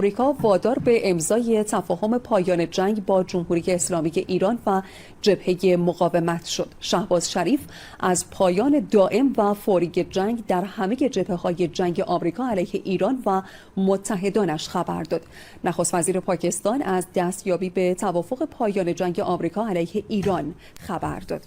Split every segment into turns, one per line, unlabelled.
آمریکا وادار به امضای تفاهم پایان جنگ با جمهوری اسلامی ایران و جبهه مقاومت شد. شهباز شریف از پایان دائم و فوری جنگ در همه جبهه‌های جنگ آمریکا علیه ایران و متحدانش خبر داد. نخست وزیر پاکستان از دستیابی به توافق پایان جنگ آمریکا علیه ایران خبر داد.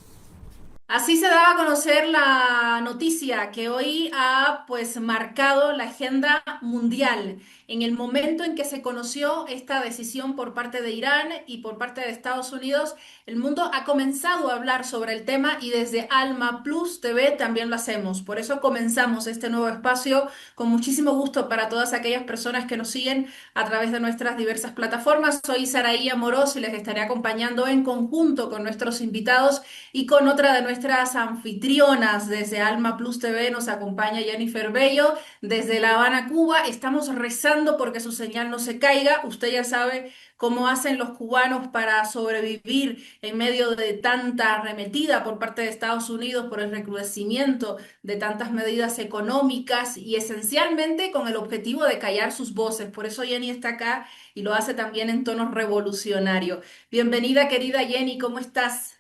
Así se daba a conocer la noticia que hoy ha pues marcado la agenda mundial. En el momento en que se conoció esta decisión por parte de Irán y por parte de Estados Unidos, el mundo ha comenzado a hablar sobre el tema y desde Alma Plus TV también lo hacemos. Por eso comenzamos este nuevo espacio con muchísimo gusto para todas aquellas personas que nos siguen a través de nuestras diversas plataformas. Soy Saraí Amorós y les estaré acompañando en conjunto con nuestros invitados y con otra de nuestras anfitrionas desde Alma Plus TV nos acompaña Jennifer Bello desde La Habana, Cuba. Estamos rezando porque su señal no se caiga. Usted ya sabe cómo hacen los cubanos para sobrevivir en medio de tanta arremetida por parte de Estados Unidos por el recrudecimiento de tantas medidas económicas y esencialmente con el objetivo de callar sus voces. Por eso Jenny está acá y lo hace también en tono revolucionario. Bienvenida, querida Jenny, ¿cómo estás?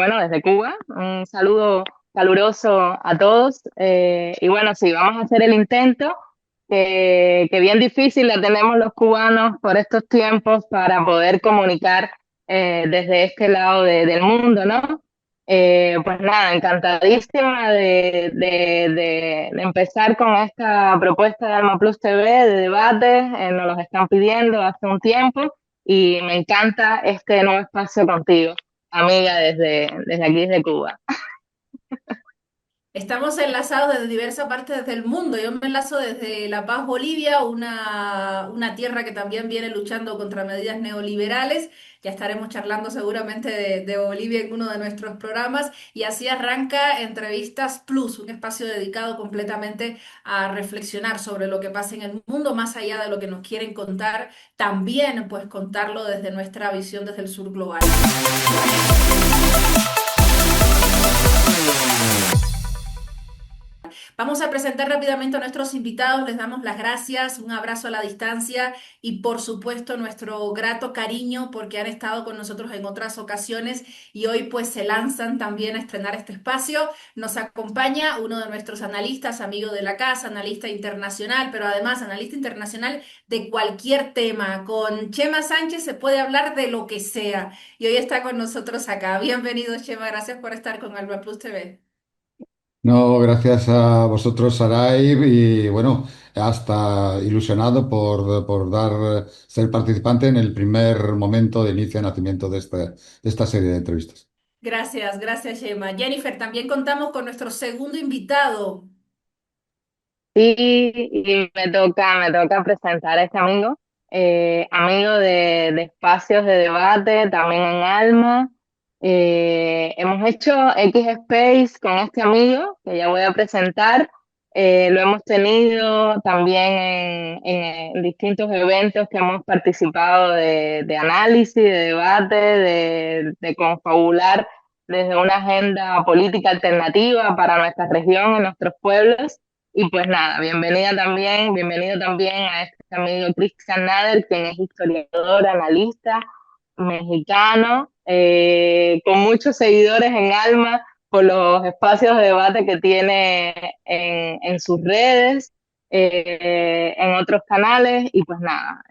Bueno, desde Cuba, un saludo caluroso a todos. Y bueno, sí, vamos a hacer el intento, que bien difícil la tenemos los cubanos por estos tiempos para poder comunicar desde este lado del mundo, ¿no? Pues nada, encantadísima de empezar con esta propuesta de Alma Plus TV de debate. Nos los están pidiendo hace un tiempo y me encanta este nuevo espacio contigo, amiga, desde aquí, desde Cuba.
Estamos enlazados desde diversas partes del mundo. Yo me enlazo desde La Paz, Bolivia, una tierra que también viene luchando contra medidas neoliberales. Ya estaremos charlando seguramente de Bolivia en uno de nuestros programas. Y así arranca Entrevistas Plus, un espacio dedicado completamente a reflexionar sobre lo que pasa en el mundo, más allá de lo que nos quieren contar, también pues contarlo desde nuestra visión desde el sur global. Vamos a presentar rápidamente a nuestros invitados, les damos las gracias, un abrazo a la distancia y por supuesto nuestro grato cariño porque han estado con nosotros en otras ocasiones y hoy pues se lanzan también a estrenar este espacio. Nos acompaña uno de nuestros analistas, amigo de la casa, analista internacional, pero además analista internacional de cualquier tema. Con Chema Sánchez se puede hablar de lo que sea y hoy está con nosotros acá. Bienvenido, Chema, gracias por estar con Alba Plus TV.
No, gracias a vosotros, Saray, y bueno, hasta ilusionado por ser participante en el primer momento de inicio de nacimiento de esta serie de entrevistas.
Gracias, gracias, Gemma. Jennifer, también contamos con nuestro segundo invitado.
Sí, y me toca presentar a este amigo, amigo de espacios de debate, también en Alma. Hemos hecho X Space con este amigo, que ya voy a presentar. Lo hemos tenido también en distintos eventos que hemos participado de análisis, de debate, de confabular desde una agenda política alternativa para nuestra región y nuestros pueblos. Y pues nada, bienvenido también a este amigo Christian Nader, quien es historiador, analista mexicano, con muchos seguidores en Alma por los espacios de debate que tiene en sus redes, en otros canales. Y pues nada,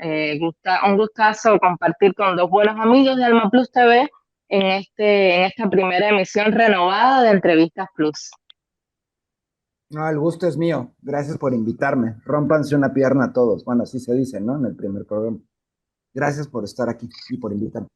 un gustazo compartir con dos buenos amigos de Alma Plus TV en esta primera emisión renovada de Entrevistas Plus.
No, el gusto es mío. Gracias por invitarme. Rómpanse una pierna a todos. Bueno, así se dice, ¿no? En el primer programa. Gracias por estar aquí y por invitarme.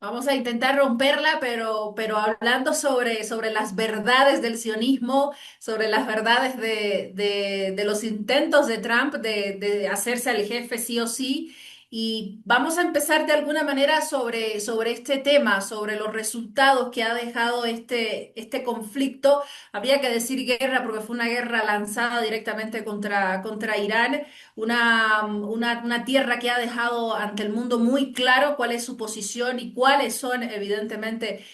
Vamos a intentar romperla, pero hablando sobre las verdades del sionismo, sobre las verdades de los intentos de Trump de hacerse al jefe sí o sí, Y vamos a empezar de alguna manera sobre este tema, sobre los resultados que ha dejado este conflicto. Habría que decir guerra porque fue una guerra lanzada directamente contra Irán, una tierra que ha dejado ante el mundo muy claro cuál es su posición y cuáles son evidentemente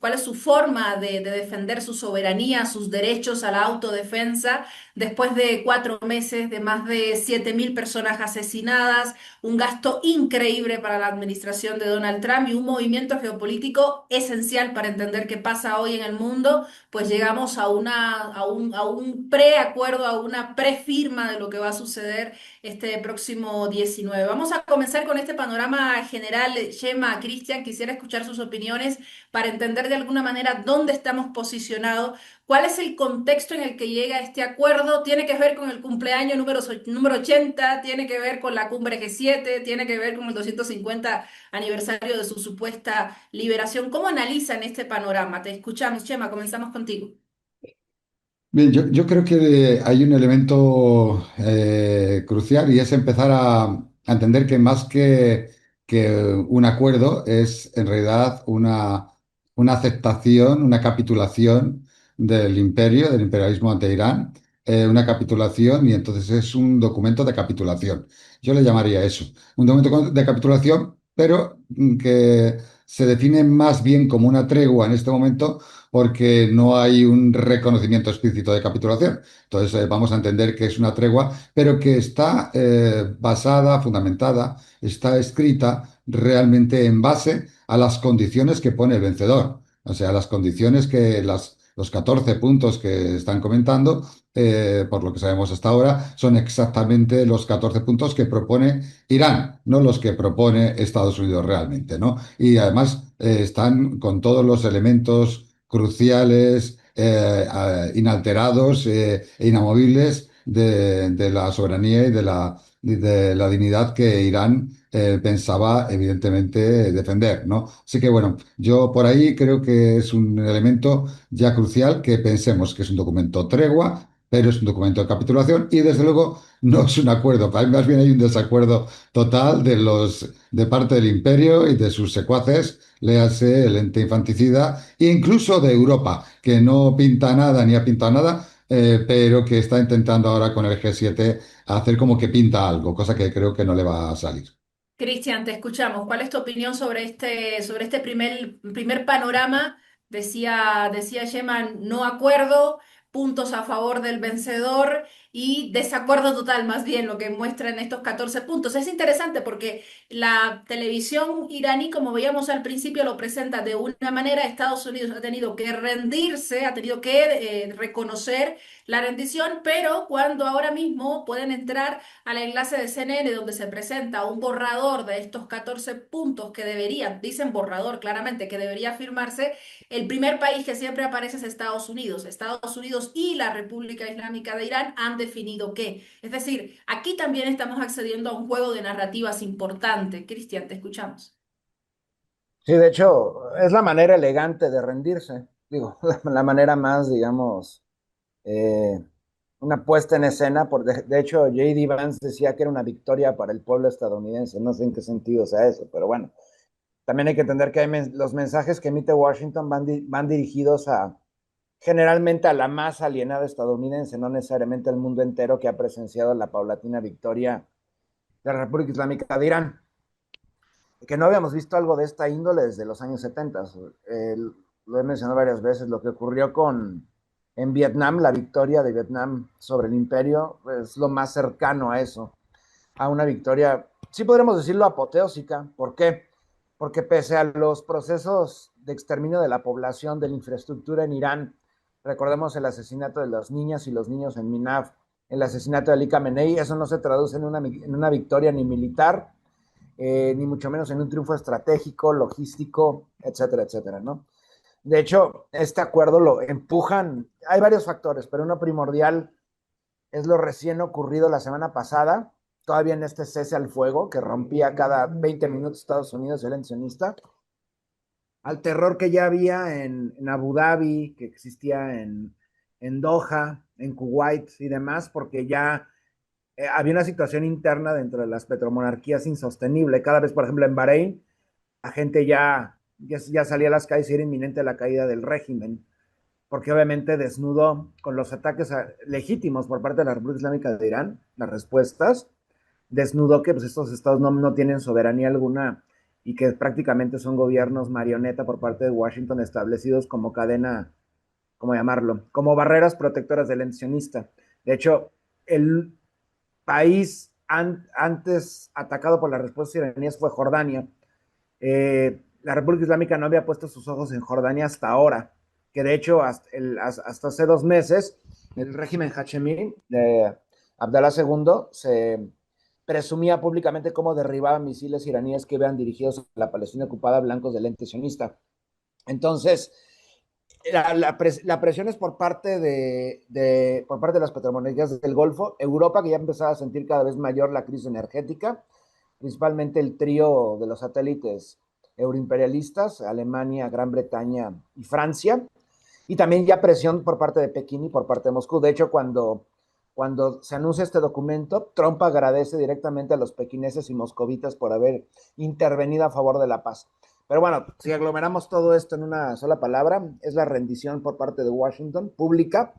cuál es su forma de defender su soberanía, sus derechos a la autodefensa, después de 4 meses de más de 7.000 personas asesinadas, un gasto increíble para la administración de Donald Trump y un movimiento geopolítico esencial para entender qué pasa hoy en el mundo, pues llegamos a un preacuerdo, a una prefirma de lo que va a suceder este próximo 19. Vamos a comenzar con este panorama general. Gemma, Cristian, quisiera escuchar sus opiniones para entender de alguna manera dónde estamos posicionados. ¿Cuál es el contexto en el que llega este acuerdo? ¿Tiene que ver con el cumpleaños número 80? ¿Tiene que ver con la cumbre G7? ¿Tiene que ver con el 250 aniversario de su supuesta liberación? ¿Cómo analizan este panorama? Te escuchamos, Chema, comenzamos contigo.
Bien, yo creo que hay un elemento crucial y es empezar a entender que más que un acuerdo es en realidad una aceptación, una capitulación del imperio, del imperialismo ante Irán, una capitulación y entonces es un documento de capitulación. Yo le llamaría eso, un documento de capitulación, pero que se define más bien como una tregua en este momento porque no hay un reconocimiento explícito de capitulación. Entonces, vamos a entender que es una tregua, pero que está basada, fundamentada, está escrita realmente en base a las condiciones que pone el vencedor. O sea, las condiciones los 14 puntos que están comentando, por lo que sabemos hasta ahora, son exactamente los 14 puntos que propone Irán, no los que propone Estados Unidos realmente, ¿no? Y además están con todos los elementos cruciales, inalterados e inamovibles de la soberanía y de la dignidad que Irán pensaba evidentemente defender, ¿no? Así que bueno, yo por ahí creo que es un elemento ya crucial que pensemos que es un documento tregua, pero es un documento de capitulación y desde luego no es un acuerdo. Para mí más bien hay un desacuerdo total de parte del imperio y de sus secuaces, léase el ente infanticida, incluso de Europa, que no pinta nada ni ha pintado nada, pero que está intentando ahora con el G7 hacer como que pinta algo, cosa que creo que no le va a salir.
Cristian, te escuchamos. ¿Cuál es tu opinión sobre este primer panorama? Decía Gemma, no acuerdo, puntos a favor del vencedor y desacuerdo total, más bien lo que muestran estos 14 puntos. Es interesante porque la televisión iraní, como veíamos al principio, lo presenta de una manera. Estados Unidos ha tenido que rendirse, ha tenido que reconocer la rendición, pero cuando ahora mismo pueden entrar al enlace de CNN donde se presenta un borrador de estos 14 puntos que deberían, dicen borrador claramente, que debería firmarse, el primer país que siempre aparece es Estados Unidos. Estados Unidos y la República Islámica de Irán han definido qué. Es decir, aquí también estamos accediendo a un juego de narrativas importante. Cristian, te escuchamos.
Sí, de hecho, es la manera elegante de rendirse. Digo, la manera más, digamos, eh, una puesta en escena. De hecho, J.D. Vance decía que era una victoria para el pueblo estadounidense. No sé en qué sentido sea eso, pero bueno. También hay que entender que los mensajes que emite Washington van dirigidos generalmente a la masa alienada estadounidense, no necesariamente al mundo entero que ha presenciado la paulatina victoria de la República Islámica de Irán, que no habíamos visto algo de esta índole desde los años 70. Lo he mencionado varias veces, lo que ocurrió en Vietnam, la victoria de Vietnam sobre el imperio, es lo más cercano a eso, a una victoria, sí podremos decirlo, apoteósica. ¿Por qué? Porque pese a los procesos de exterminio de la población, de la infraestructura en Irán, recordemos el asesinato de las niñas y los niños en Minaf, el asesinato de Ali Khamenei, eso no se traduce en una victoria ni militar, ni mucho menos en un triunfo estratégico, logístico, etcétera, etcétera, ¿no? De hecho, este acuerdo lo empujan, hay varios factores, pero uno primordial es lo recién ocurrido la semana pasada, todavía en este cese al fuego que rompía cada 20 minutos Estados Unidos, el sionista, al terror que ya había en Abu Dhabi, que existía en Doha, en Kuwait y demás, porque ya había una situación interna dentro de las petromonarquías insostenible. Cada vez, por ejemplo, en Bahrein, la gente ya salía a las calles y era inminente la caída del régimen, porque obviamente desnudó con los ataques legítimos por parte de la República Islámica de Irán, las respuestas, desnudó que pues, estos estados no tienen soberanía alguna y que prácticamente son gobiernos marioneta por parte de Washington establecidos como cadena, ¿cómo llamarlo? Como barreras protectoras del ente sionista. De hecho, el país antes atacado por las respuestas iraníes fue Jordania. La República Islámica no había puesto sus ojos en Jordania hasta ahora, que de hecho hasta hace 2 meses el régimen Hachemí de Abdalá II se presumía públicamente cómo derribaba misiles iraníes que iban dirigidos a la Palestina ocupada blancos del ente sionista. Entonces, la presión es por parte por parte de las petromonarquías del Golfo, Europa, que ya empezaba a sentir cada vez mayor la crisis energética, principalmente el trío de los satélites euroimperialistas, Alemania, Gran Bretaña y Francia, y también ya presión por parte de Pekín y por parte de Moscú. De hecho, cuando se anuncia este documento, Trump agradece directamente a los pequineses y moscovitas por haber intervenido a favor de la paz. Pero bueno, si aglomeramos todo esto en una sola palabra, es la rendición por parte de Washington, pública,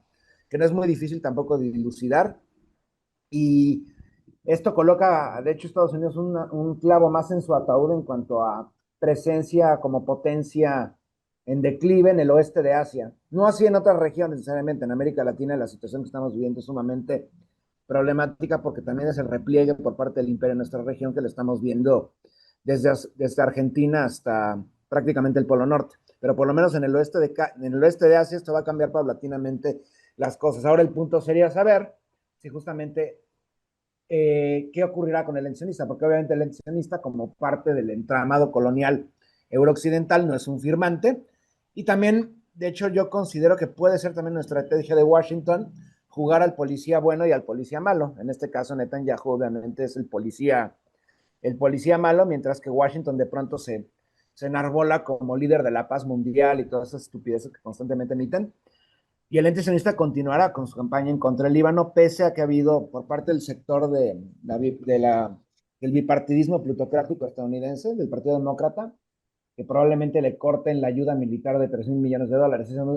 que no es muy difícil tampoco de dilucidar. Y esto coloca, de hecho, Estados Unidos un clavo más en su ataúd en cuanto a presencia como potencia en declive en el oeste de Asia. No así en otras regiones necesariamente. En América Latina la situación que estamos viviendo es sumamente problemática porque también es el repliegue por parte del imperio en nuestra región que lo estamos viendo desde Argentina hasta prácticamente el Polo Norte. Pero por lo menos en el oeste de Asia esto va a cambiar paulatinamente las cosas. Ahora el punto sería saber si justamente qué ocurrirá con el ente sionista, porque obviamente el ente sionista, como parte del entramado colonial eurooccidental, no es un firmante. Y también, de hecho, yo considero que puede ser también una estrategia de Washington jugar al policía bueno y al policía malo. En este caso, Netanyahu obviamente es el policía malo, mientras que Washington de pronto se enarbola como líder de la paz mundial y todas esas estupideces que constantemente emiten. Y el ente sionista continuará con su campaña en contra del Líbano, pese a que ha habido por parte del sector del bipartidismo plutocrático estadounidense, del Partido Demócrata, que probablemente le corten la ayuda militar de $3,000 millones.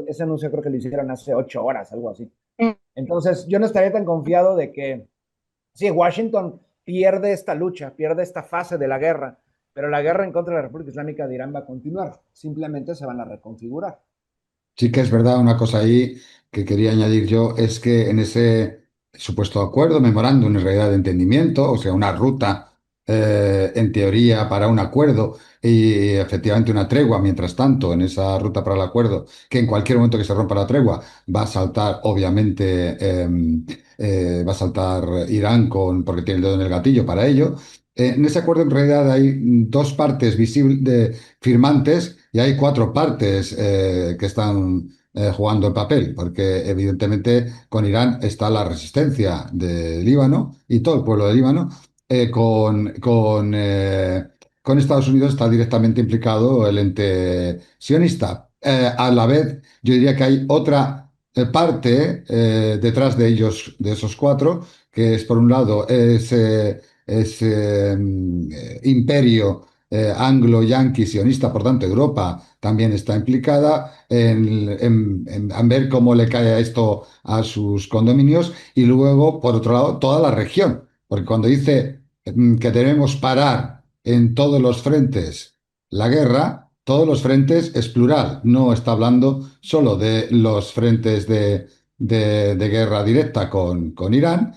Ese anuncio creo que lo hicieron hace 8 horas, algo así. Entonces, yo no estaría tan confiado de que, sí, Washington pierde esta lucha, pierde esta fase de la guerra, pero la guerra en contra de la República Islámica de Irán va a continuar. Simplemente se van a reconfigurar.
Sí que es verdad, una cosa ahí que quería añadir yo es que en ese supuesto acuerdo, memorándum en realidad de entendimiento, o sea, una ruta en teoría para un acuerdo y efectivamente una tregua, mientras tanto, en esa ruta para el acuerdo, que en cualquier momento que se rompa la tregua va a saltar, obviamente, va a saltar Irán porque tiene el dedo en el gatillo para ello. En ese acuerdo en realidad hay dos partes visibles firmantes y hay cuatro partes que están jugando el papel, porque evidentemente con Irán está la resistencia de Líbano y todo el pueblo de Líbano. Con Estados Unidos está directamente implicado el ente sionista. A la vez, yo diría que hay otra parte detrás de ellos, de esos cuatro, que es por un lado ese imperio anglo-yanqui sionista, por tanto Europa también está implicada en ver cómo le cae a esto a sus condominios y luego, por otro lado, toda la región, porque cuando dice que debemos parar en todos los frentes la guerra, todos los frentes es plural, no está hablando solo de los frentes de guerra directa con Irán,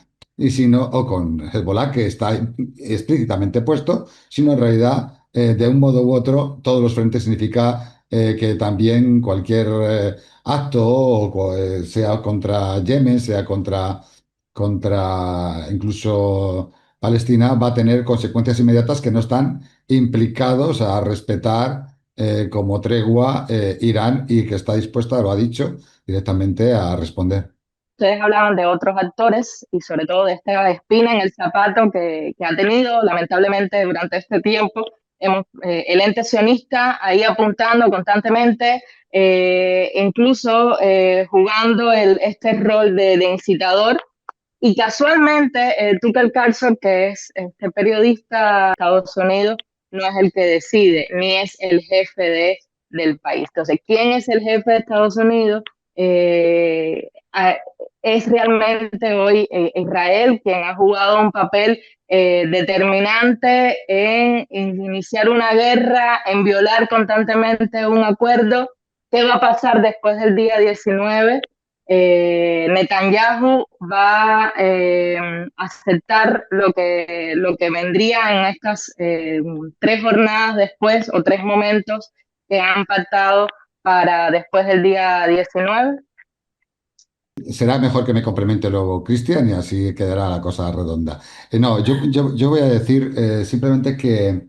o con Hezbollah, que está explícitamente puesto, sino en realidad, de un modo u otro, todos los frentes significa que también cualquier acto, sea contra Yemen, sea contra incluso Palestina, va a tener consecuencias inmediatas que no están implicados a respetar como tregua Irán y que está dispuesta, lo ha dicho, directamente a responder.
Ustedes hablaban de otros actores y sobre todo de esta espina en el zapato que ha tenido lamentablemente durante este tiempo. El ente sionista ahí apuntando constantemente, incluso jugando este rol de incitador Y casualmente, Tucker Carlson, que es este periodista de Estados Unidos, no es el que decide, ni es el jefe del país. Entonces, ¿quién es el jefe de Estados Unidos? Eh, a- es realmente hoy Israel quien ha jugado un papel determinante en iniciar una guerra, en violar constantemente un acuerdo. ¿Qué va a pasar después del día 19? Netanyahu va a aceptar lo que vendría en estas 3 jornadas después o 3 momentos que han pactado para después del día 19.
Será mejor que me complemente luego Cristian y así quedará la cosa redonda. No, yo voy a decir simplemente que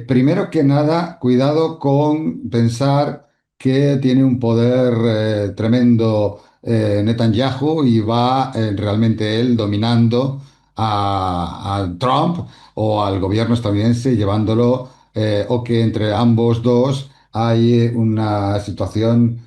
primero que nada, cuidado con pensar que tiene un poder tremendo Netanyahu y va realmente él dominando a Trump o al gobierno estadounidense, llevándolo, o que entre ambos dos hay una situación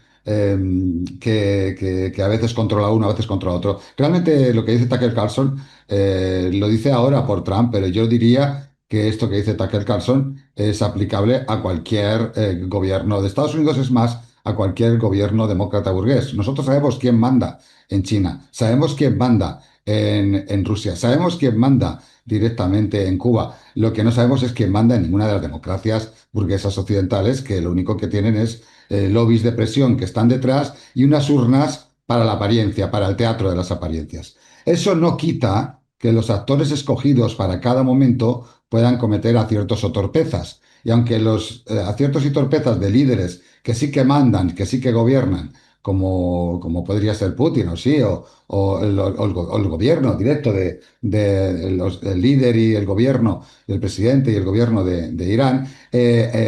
que a veces controla uno, a veces controla otro. Realmente lo que dice Tucker Carlson lo dice ahora por Trump, pero yo diría que esto que dice Tucker Carlson es aplicable a cualquier gobierno de Estados Unidos, es más, a cualquier gobierno demócrata burgués. Nosotros sabemos quién manda en China, sabemos quién manda en Rusia, sabemos quién manda directamente en Cuba. Lo que no sabemos es quién manda en ninguna de las democracias burguesas occidentales, que lo único que tienen es lobbies de presión que están detrás y unas urnas para la apariencia, para el teatro de las apariencias. Eso no quita que los actores escogidos para cada momento puedan cometer aciertos o torpezas. Y aunque los aciertos y torpezas de líderes que sí que mandan, que sí que gobiernan, como podría ser Putin, o sí, o el gobierno directo el líder y el gobierno, el presidente y el gobierno de Irán,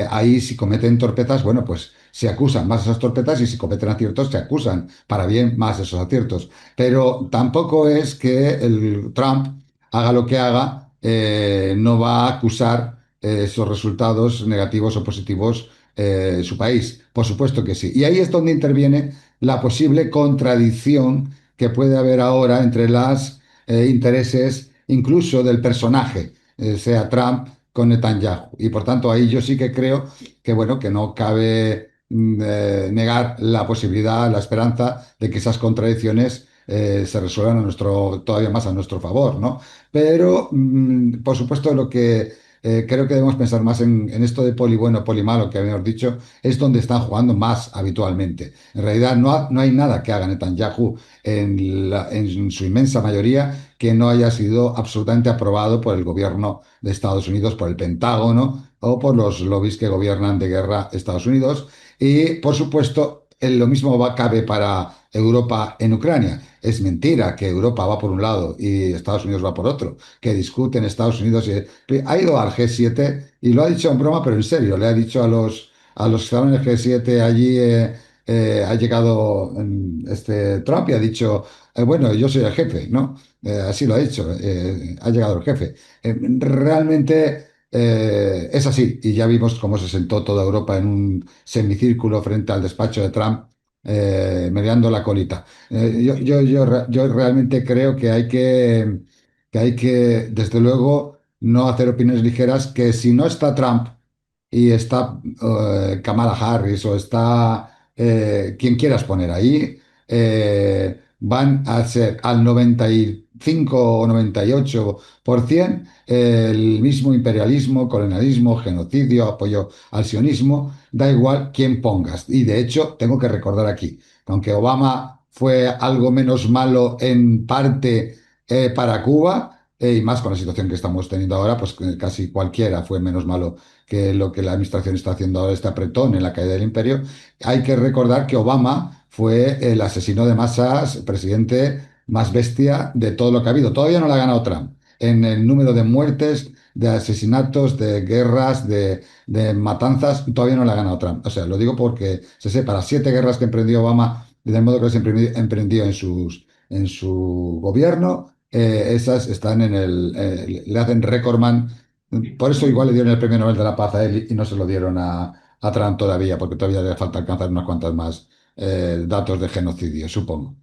ahí si cometen torpezas, bueno, pues se acusan más esas torpezas y si cometen aciertos se acusan para bien más esos aciertos. Pero tampoco es que el Trump haga lo que haga, no va a acusar esos resultados negativos o positivos su país. Por supuesto que sí. Y ahí es donde interviene la posible contradicción que puede haber ahora entre los intereses incluso del personaje, sea Trump con Netanyahu. Y por tanto ahí yo sí que creo que bueno, que no cabe negar la posibilidad, la esperanza de que esas contradicciones se resuelvan todavía más a nuestro favor, ¿no? Pero, por supuesto, lo que creo que debemos pensar más en esto de poli bueno, poli malo, que habíamos dicho, es donde están jugando más habitualmente. En realidad, no hay nada que haga Netanyahu en su inmensa mayoría que no haya sido absolutamente aprobado por el gobierno de Estados Unidos, por el Pentágono o por los lobbies que gobiernan de guerra Estados Unidos. Y, por supuesto, lo mismo cabe para Europa en Ucrania. Es mentira que Europa va por un lado y Estados Unidos va por otro, que discuten Estados Unidos. Ha ido al G7 y lo ha dicho en broma, pero en serio, le ha dicho a los que estaban en el G7 allí, ha llegado Trump y ha dicho, bueno, yo soy el jefe, ¿no? Así lo ha dicho, ha llegado el jefe. Realmente es así, y ya vimos cómo se sentó toda Europa en un semicírculo frente al despacho de Trump, meneando la colita. Yo realmente creo que hay que, desde luego, no hacer opiniones ligeras, que si no está Trump y está Kamala Harris o está quien quieras poner ahí, van a ser al 95 o 98% el mismo imperialismo, colonialismo, genocidio, apoyo al sionismo, da igual quién pongas. Y de hecho, tengo que recordar aquí, que aunque Obama fue algo menos malo en parte para Cuba, y más con la situación que estamos teniendo ahora, pues casi cualquiera fue menos malo que lo que la administración está haciendo ahora, este apretón en la caída del imperio. Hay que recordar que Obama fue el asesino de masas, presidente más bestia de todo lo que ha habido. Todavía no la ha ganado Trump en el número de muertes, de asesinatos, de guerras, de matanzas, todavía no la ha ganado Trump. O sea, lo digo porque se sepa, las 7 guerras que emprendió Obama, del modo que las emprendió en su gobierno, esas están le hacen récordman. Por eso igual le dieron el premio Nobel de la Paz a él y no se lo dieron a Trump todavía, porque todavía le falta alcanzar unas cuantas más datos de genocidio, supongo.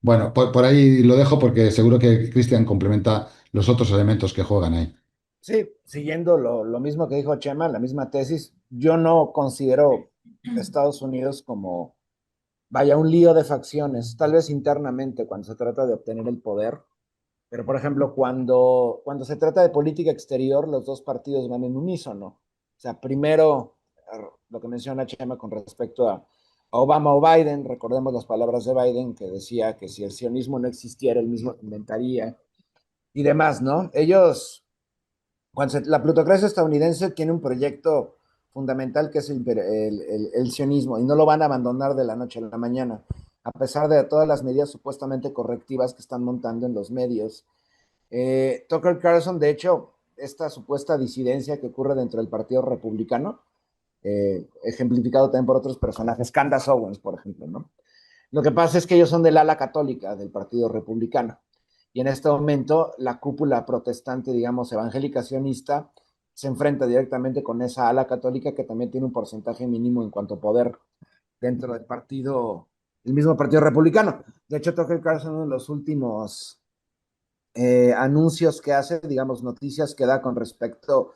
Bueno, por ahí lo dejo porque seguro que Cristian complementa los otros elementos que juegan ahí.
Sí, siguiendo lo mismo que dijo Chema, la misma tesis, yo no considero Estados Unidos como, vaya, un lío de facciones, tal vez internamente cuando se trata de obtener el poder, pero por ejemplo, cuando se trata de política exterior, los dos partidos van en unísono. O sea, primero, lo que menciona Chema con respecto a Obama o Biden, recordemos las palabras de Biden que decía que si el sionismo no existiera, él mismo lo inventaría y demás, ¿no? La plutocracia estadounidense tiene un proyecto fundamental que es el sionismo y no lo van a abandonar de la noche a la mañana, a pesar de todas las medidas supuestamente correctivas que están montando en los medios. Tucker Carlson, de hecho, esta supuesta disidencia que ocurre dentro del Partido Republicano, ejemplificado también por otros personajes, Candace Owens, por ejemplo, ¿no? Lo que pasa es que ellos son del ala católica del Partido Republicano. Y en este momento la cúpula protestante, digamos, evangélica sionista, se enfrenta directamente con esa ala católica que también tiene un porcentaje mínimo en cuanto a poder dentro del partido, el mismo partido republicano. De hecho, Tucker Carlson, uno de los últimos anuncios que hace, digamos, noticias que da con respecto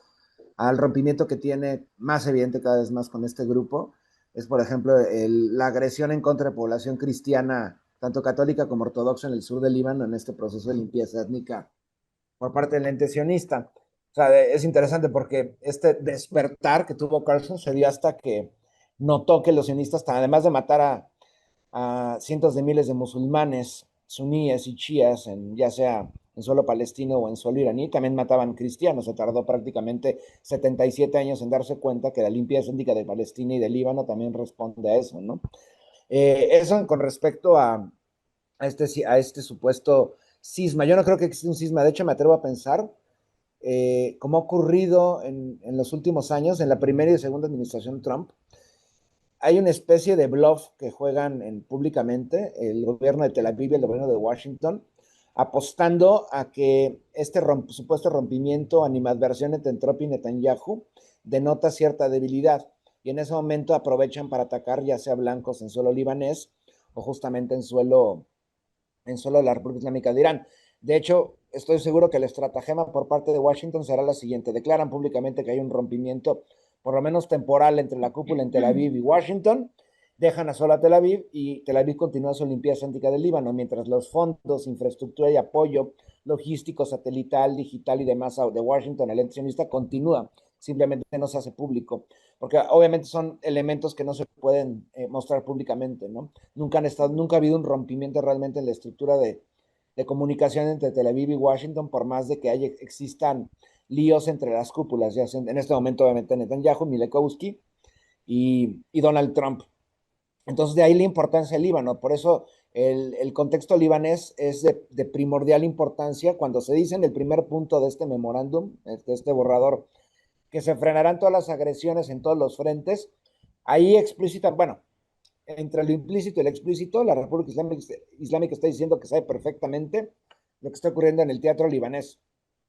al rompimiento que tiene más evidente cada vez más con este grupo, es por ejemplo la agresión en contra de población cristiana, tanto católica como ortodoxa en el sur del Líbano, en este proceso de limpieza étnica por parte del ente sionista. O sea, es interesante porque este despertar que tuvo Carlson se dio hasta que notó que los sionistas, además de matar a cientos de miles de musulmanes, suníes y chiíes, ya sea en suelo palestino o en suelo iraní, también mataban cristianos. Se tardó prácticamente 77 años en darse cuenta que la limpieza étnica de Palestina y de Líbano también responde a eso, ¿no? Eso con respecto a este supuesto cisma. Yo no creo que exista un cisma. De hecho, me atrevo a pensar, como ha ocurrido en los últimos años, en la primera y segunda administración Trump, hay una especie de bluff que juegan públicamente el gobierno de Tel Aviv y el gobierno de Washington, apostando a que este supuesto rompimiento, animadversión entre Trump y Netanyahu denota cierta debilidad. Y en ese momento aprovechan para atacar ya sea blancos en suelo libanés o justamente en suelo de la República Islámica de Irán. De hecho, estoy seguro que el estratagema por parte de Washington será la siguiente. Declaran públicamente que hay un rompimiento por lo menos temporal entre la cúpula en Tel Aviv y Washington, dejan a sola Tel Aviv y Tel Aviv continúa su limpieza étnica del Líbano, mientras los fondos, infraestructura y apoyo logístico, satelital, digital y demás de Washington, el ente sionista, continúa, simplemente no se hace público, porque obviamente son elementos que no se pueden mostrar públicamente, ¿no? Nunca ha habido un rompimiento realmente en la estructura de comunicación entre Tel Aviv y Washington, por más de que existan líos entre las cúpulas, ya sea en este momento obviamente Netanyahu, Milekowski y Donald Trump. Entonces de ahí la importancia del Líbano, por eso el contexto libanés es de primordial importancia cuando se dice en el primer punto de este memorándum, de este borrador, que se frenarán todas las agresiones en todos los frentes. Ahí explícita, bueno, entre lo implícito y lo explícito, la República Islámica está diciendo que sabe perfectamente lo que está ocurriendo en el teatro libanés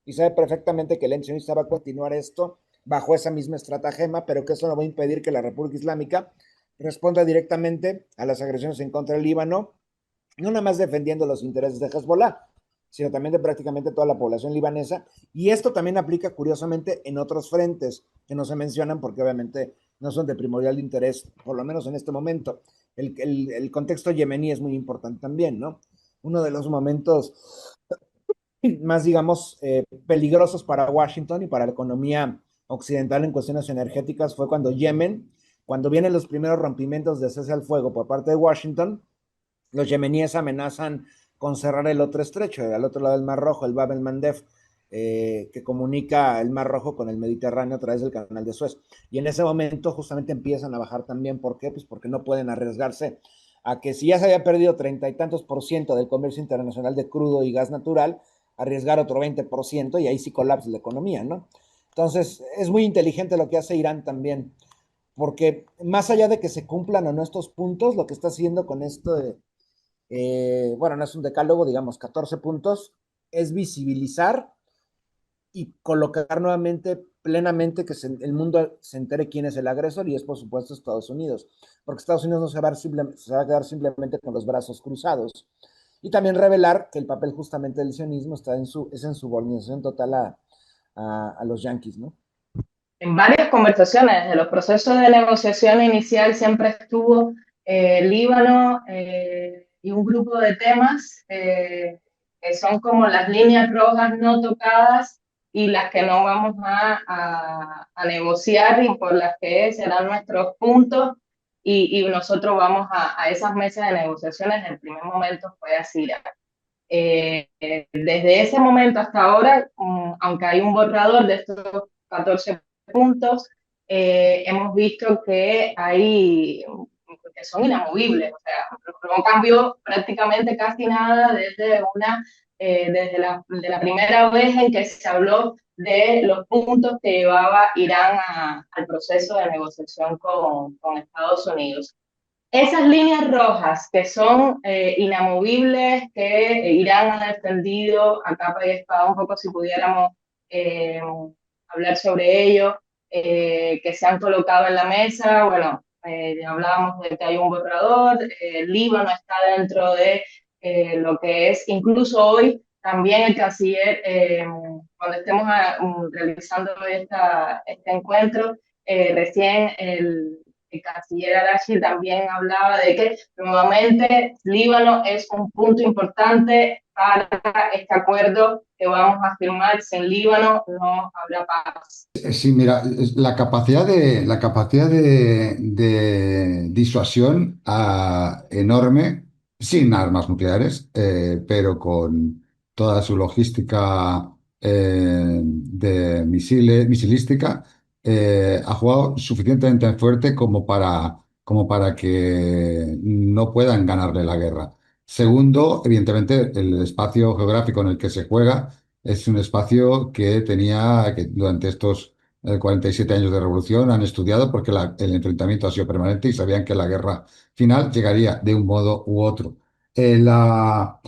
y sabe perfectamente que el ente sionista va a continuar esto bajo esa misma estratagema, pero que eso no va a impedir que la República Islámica responda directamente a las agresiones en contra del Líbano, no nada más defendiendo los intereses de Hezbollah, sino también de prácticamente toda la población libanesa. Y esto también aplica curiosamente en otros frentes que no se mencionan porque obviamente no son de primordial interés, por lo menos en este momento. El contexto yemení es muy importante también, ¿no? Uno de los momentos más, digamos, peligrosos para Washington y para la economía occidental en cuestiones energéticas fue cuando Yemen, cuando vienen los primeros rompimientos de cese al fuego por parte de Washington, los yemeníes amenazan con cerrar el otro estrecho, al otro lado del Mar Rojo, el Bab el Mandeb, que comunica el Mar Rojo con el Mediterráneo a través del Canal de Suez. Y en ese momento justamente empiezan a bajar también. ¿Por qué? Pues porque no pueden arriesgarse a que si ya se había perdido 30 y tantos % del comercio internacional de crudo y gas natural, arriesgar otro 20% y ahí sí colapsa la economía, ¿no? Entonces, es muy inteligente lo que hace Irán también, porque más allá de que se cumplan o no estos puntos, lo que está haciendo con esto bueno, no es un decálogo, digamos 14 puntos, es visibilizar y colocar nuevamente plenamente que el mundo se entere quién es el agresor y es por supuesto Estados Unidos, porque Estados Unidos no se va a quedar simplemente con los brazos cruzados. y también revelar que el papel justamente del sionismo es en subordinación total a los yanquis, ¿no?
En varias conversaciones de los procesos de negociación inicial siempre estuvo Líbano y un grupo de temas que son como las líneas rojas no tocadas y las que no vamos a negociar y por las que serán nuestros puntos y nosotros vamos a esas mesas de negociaciones. En el primer momento fue así. Desde ese momento hasta ahora, aunque hay un borrador de estos 14 puntos, hemos visto que que son inamovibles, o sea, no cambió prácticamente casi nada desde la primera vez en que se habló de los puntos que llevaba Irán al proceso de negociación con Estados Unidos. Esas líneas rojas que son inamovibles, que Irán ha defendido a capa y espada, un poco si pudiéramos eh, hablar sobre ello, que se han colocado en la mesa. Bueno, hablábamos de que hay un borrador, el Líbano está dentro de lo que es, incluso hoy, también el canciller, cuando estemos realizando este encuentro, recién el canciller Arashi también hablaba de que nuevamente Líbano es un punto importante para este acuerdo que vamos a firmar. Sin Líbano no habrá paz.
Sí, mira, la capacidad de disuasión enorme, sin armas nucleares, pero con toda su logística de misilística, ha jugado suficientemente fuerte como para que no puedan ganarle la guerra. Segundo, evidentemente, el espacio geográfico en el que se juega es un espacio que durante estos 47 años de revolución han estudiado porque el enfrentamiento ha sido permanente y sabían que la guerra final llegaría de un modo u otro. La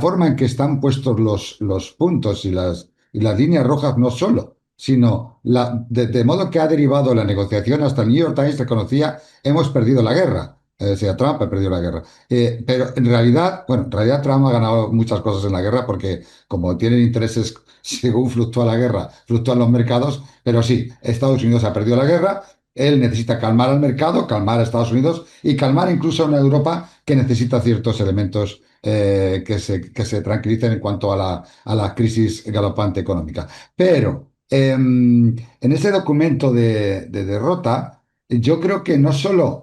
forma en que están puestos los puntos y las líneas rojas no solo, sino de modo que ha derivado la negociación hasta el New York Times reconocía hemos perdido la guerra. O sea, Trump ha perdido la guerra. Pero en realidad, bueno, en realidad Trump ha ganado muchas cosas en la guerra porque como tienen intereses, según fluctúa la guerra, fluctúan los mercados, pero sí, Estados Unidos ha perdido la guerra, él necesita calmar al mercado, calmar a Estados Unidos y calmar incluso a una Europa que necesita ciertos elementos que se tranquilicen en cuanto a la crisis galopante económica. Pero en ese documento de derrota, yo creo que no solo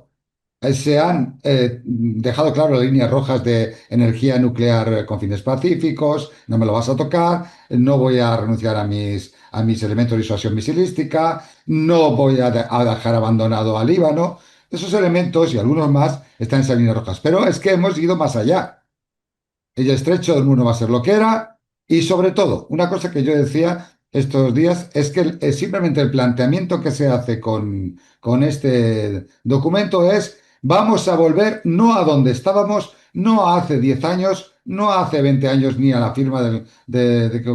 se han dejado claro las líneas rojas de energía nuclear con fines pacíficos, no me lo vas a tocar, no voy a renunciar a mis elementos de disuasión misilística, no voy a dejar abandonado al Líbano. Esos elementos y algunos más están en esas líneas rojas. Pero es que hemos ido más allá. El estrecho del Mundo va a ser lo que era y sobre todo, una cosa que yo decía estos días es que simplemente el planteamiento que se hace con este documento es vamos a volver no a donde estábamos, no a hace 10 años, no a hace 20 años ni a la firma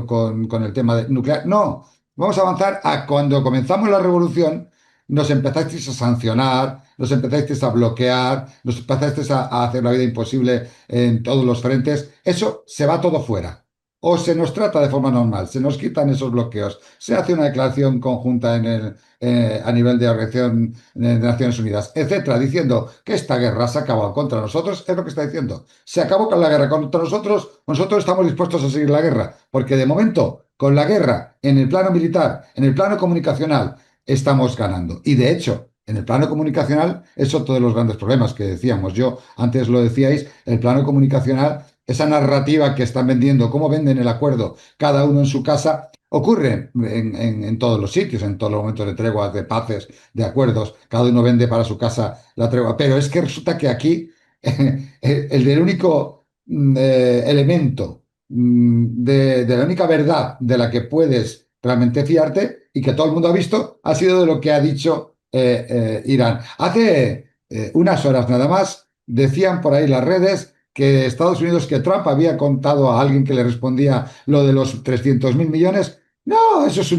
con el tema nuclear, no, vamos a avanzar a cuando comenzamos la revolución, nos empezasteis a sancionar, nos empezasteis a bloquear, nos empezasteis a hacer la vida imposible en todos los frentes, eso se va todo fuera. O se nos trata de forma normal, se nos quitan esos bloqueos, se hace una declaración conjunta a nivel de Organización de Naciones Unidas, etcétera, diciendo que esta guerra se ha acabado contra nosotros, es lo que está diciendo. Se acabó con la guerra contra nosotros estamos dispuestos a seguir la guerra, porque de momento, con la guerra en el plano militar, en el plano comunicacional, estamos ganando. Y de hecho, en el plano comunicacional es otro de los grandes problemas que decíamos. Yo, antes lo decíais, el plano comunicacional, esa narrativa que están vendiendo, cómo venden el acuerdo cada uno en su casa, ocurre en todos los sitios, en todos los momentos de treguas, de paces, de acuerdos. Cada uno vende para su casa la tregua. Pero es que resulta que aquí el del único elemento, de la única verdad de la que puedes realmente fiarte y que todo el mundo ha visto, ha sido de lo que ha dicho Irán. Hace unas horas nada más decían por ahí las redes que Estados Unidos, que Trump había contado a alguien que le respondía lo de los 300.000 millones. No, eso es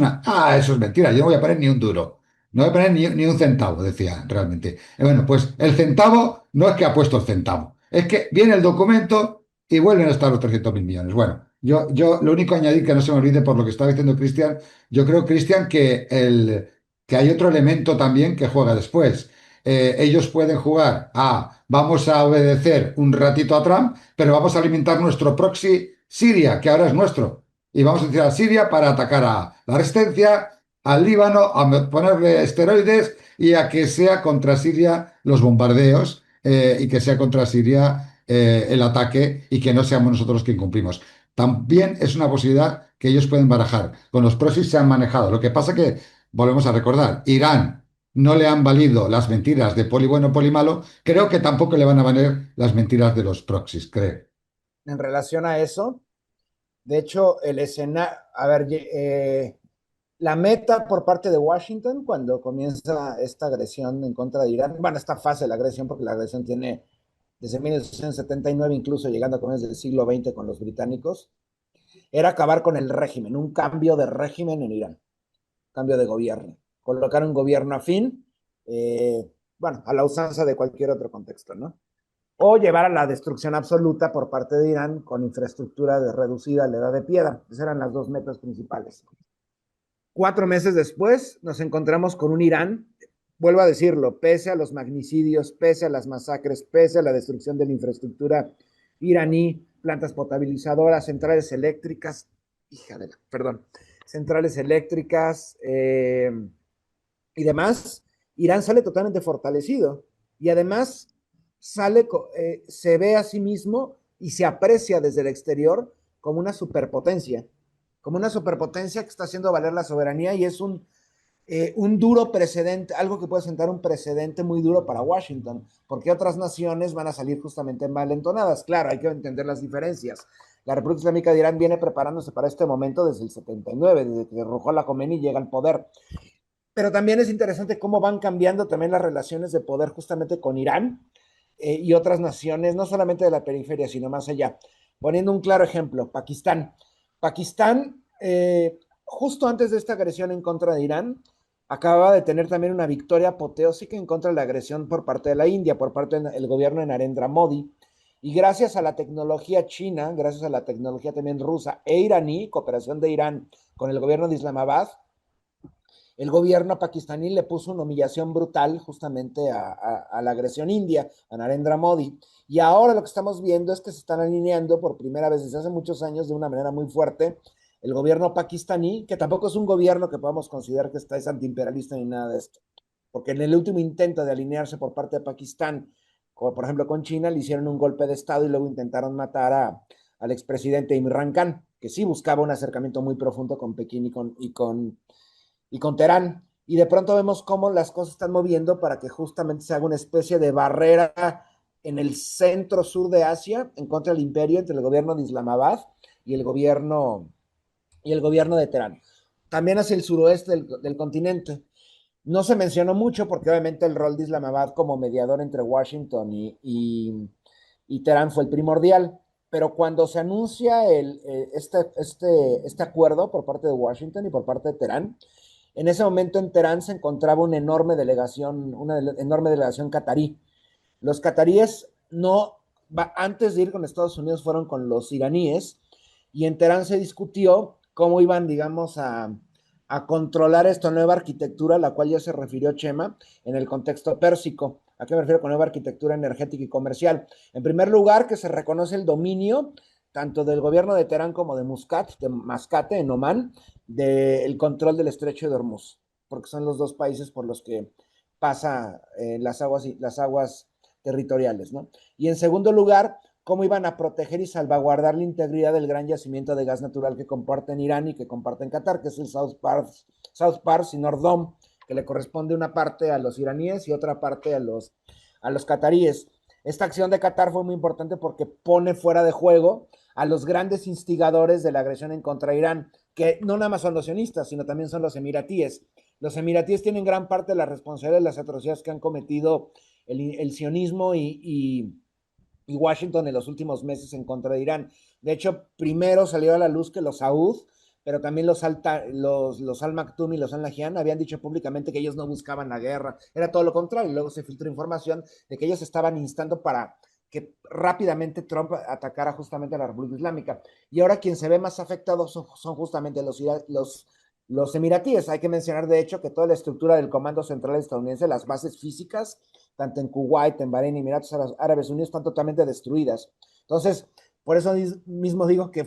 mentira, yo no voy a poner ni un duro. No voy a poner ni un centavo, decía realmente. Bueno, pues el centavo no es que ha puesto el centavo, es que viene el documento y vuelven a estar los 300.000 millones. Bueno, yo lo único añadir que no se me olvide por lo que estaba diciendo Cristian, yo creo, Cristian, que hay otro elemento también que juega después. Ellos pueden jugar a vamos a obedecer un ratito a Trump, pero vamos a alimentar nuestro proxy Siria, que ahora es nuestro. Y vamos a decir a Siria para atacar a la resistencia, al Líbano, a ponerle esteroides y a que sea contra Siria los bombardeos y que sea contra Siria el ataque y que no seamos nosotros quien cumplimos. También es una posibilidad que ellos pueden barajar. Con los proxies se han manejado. Lo que pasa que, volvemos a recordar, Irán no le han valido las mentiras de poli bueno, poli malo. Creo que tampoco le van a valer las mentiras de los proxies, creo.
En relación a eso, de hecho, el escenario, a ver, la meta por parte de Washington cuando comienza esta agresión en contra de Irán, bueno, esta fase de la agresión, porque la agresión tiene desde 1979, incluso llegando a comienzos del siglo XX con los británicos, era acabar con el régimen, un cambio de régimen en Irán, cambio de gobierno, colocar un gobierno afín, bueno, a la usanza de cualquier otro contexto, ¿no? O llevar a la destrucción absoluta por parte de Irán con infraestructura reducida a la edad de piedra. Esas eran las dos metas principales. 4 meses después nos encontramos con un Irán, vuelvo a decirlo, pese a los magnicidios, pese a las masacres, pese a la destrucción de la infraestructura iraní, plantas potabilizadoras, centrales eléctricas, perdón, centrales eléctricas y demás, Irán sale totalmente fortalecido y además se ve a sí mismo y se aprecia desde el exterior como una superpotencia que está haciendo valer la soberanía y es un duro precedente, algo que puede sentar un precedente muy duro para Washington, porque otras naciones van a salir justamente malentonadas. Claro, hay que entender las diferencias. La República Islámica de Irán viene preparándose para este momento desde el 79, desde que Ruhollah Khomeini llega al poder. Pero también es interesante cómo van cambiando también las relaciones de poder justamente con Irán y otras naciones, no solamente de la periferia, sino más allá. Poniendo un claro ejemplo, Pakistán. Pakistán, justo antes de esta agresión en contra de Irán, acababa de tener también una victoria apoteósica en contra de la agresión por parte de la India, por parte del gobierno de Narendra Modi. Y gracias a la tecnología china, gracias a la tecnología también rusa e iraní, cooperación de Irán con el gobierno de Islamabad, el gobierno pakistaní le puso una humillación brutal justamente a la agresión india, a Narendra Modi. Y ahora lo que estamos viendo es que se están alineando por primera vez desde hace muchos años de una manera muy fuerte el gobierno pakistaní, que tampoco es un gobierno que podamos considerar que es antiimperialista ni nada de esto. Porque en el último intento de alinearse por parte de Pakistán, como por ejemplo con China, le hicieron un golpe de Estado y luego intentaron matar al expresidente Imran Khan, que sí buscaba un acercamiento muy profundo con Pekín y con Teherán. Y de pronto vemos cómo las cosas están moviendo para que justamente se haga una especie de barrera en el centro-sur de Asia en contra del imperio entre el gobierno de Islamabad y el gobierno de Teherán. También hacia el suroeste del continente. No se mencionó mucho porque obviamente el rol de Islamabad como mediador entre Washington y Teherán fue el primordial, pero cuando se anuncia este acuerdo por parte de Washington y por parte de Teherán, en ese momento en Teherán se encontraba una enorme delegación catarí. Los cataríes antes de ir con Estados Unidos fueron con los iraníes y en Teherán se discutió cómo iban, digamos, a controlar esta nueva arquitectura, a la cual ya se refirió Chema, en el contexto pérsico. ¿A qué me refiero con nueva arquitectura energética y comercial? En primer lugar, que se reconoce el dominio tanto del gobierno de Teherán como de Mascate, en Omán, del control del estrecho de Hormuz, porque son los dos países por los que pasa las aguas territoriales, ¿no? Y en segundo lugar, cómo iban a proteger y salvaguardar la integridad del gran yacimiento de gas natural que comparten Irán y que comparten Qatar, que es el South Pars y North Dome, que le corresponde una parte a los iraníes y otra parte a los cataríes. Esta acción de Qatar fue muy importante porque pone fuera de juego a los grandes instigadores de la agresión en contra de Irán, que no nada más son los sionistas, sino también son los emiratíes. Los emiratíes tienen gran parte de la responsabilidad de las atrocidades que han cometido el sionismo y Washington en los últimos meses en contra de Irán. De hecho, primero salió a la luz que los Saud, pero también los Al Maktoum y los Al Nahyan habían dicho públicamente que ellos no buscaban la guerra, era todo lo contrario. Luego se filtró información de que ellos estaban instando para que rápidamente Trump atacara justamente a la República Islámica. Y ahora quien se ve más afectado son justamente los emiratíes. Hay que mencionar, de hecho, que toda la estructura del Comando Central estadounidense, las bases físicas, tanto en Kuwait, en Bahrein y Emiratos Árabes Unidos, están totalmente destruidas. Entonces, por eso mismo digo que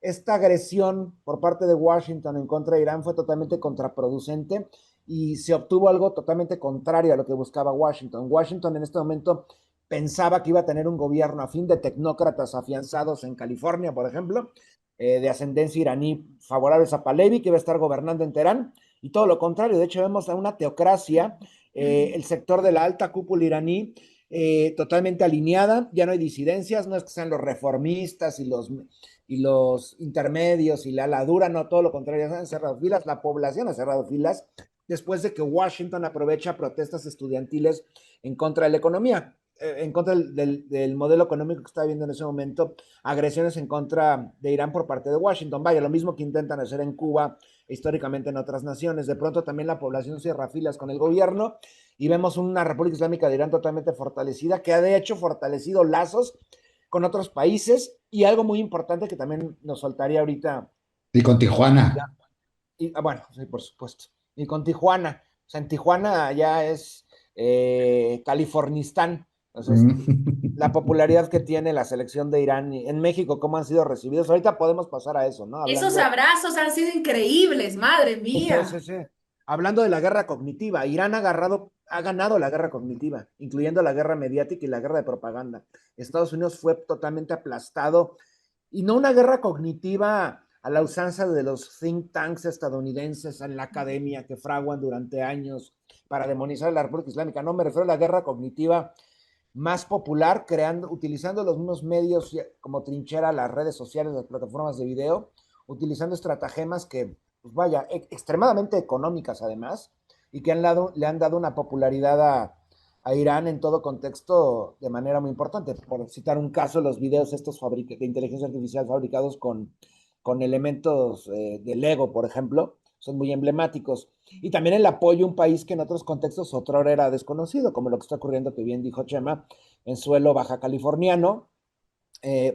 esta agresión por parte de Washington en contra de Irán fue totalmente contraproducente y se obtuvo algo totalmente contrario a lo que buscaba Washington. Washington en este momento pensaba que iba a tener un gobierno a fin de tecnócratas afianzados en California, por ejemplo, de ascendencia iraní favorables a Pahlavi, que iba a estar gobernando en Teherán, y todo lo contrario. De hecho, vemos a una teocracia, el sector de la alta cúpula iraní, totalmente alineada, ya no hay disidencias, no es que sean los reformistas y los intermedios y la ala dura, no, todo lo contrario, han cerrado filas, la población ha cerrado filas después de que Washington aprovecha protestas estudiantiles en contra de la economía, en contra del modelo económico que está viendo en ese momento, agresiones en contra de Irán por parte de Washington. Vaya, lo mismo que intentan hacer en Cuba, históricamente en otras naciones. De pronto también la población cierra filas con el gobierno y vemos una República Islámica de Irán totalmente fortalecida, que ha de hecho fortalecido lazos con otros países, y algo muy importante que también nos faltaría ahorita.
Y con Tijuana.
Bueno, sí, por supuesto. Y con Tijuana. O sea, en Tijuana ya es Californistán. Entonces, la popularidad que tiene la selección de Irán en México, cómo han sido recibidos. Ahorita podemos pasar a eso, ¿no?
Esos abrazos han sido increíbles, madre mía.
Sí, sí, sí. Hablando de la guerra cognitiva, Irán ha ganado la guerra cognitiva, incluyendo la guerra mediática y la guerra de propaganda. Estados Unidos fue totalmente aplastado, y no una guerra cognitiva a la usanza de los think tanks estadounidenses en la academia que fraguan durante años para demonizar a la República Islámica. No, me refiero a la guerra cognitiva más popular, utilizando los mismos medios como trinchera, las redes sociales, las plataformas de video, utilizando estratagemas que, pues vaya, extremadamente económicas además, y que le han dado una popularidad a Irán en todo contexto de manera muy importante. Por citar un caso, los videos estos de inteligencia artificial fabricados con elementos de Lego, por ejemplo, son muy emblemáticos. Y también el apoyo a un país que en otros contextos otrora era desconocido, como lo que está ocurriendo, que bien dijo Chema, en suelo baja californiano,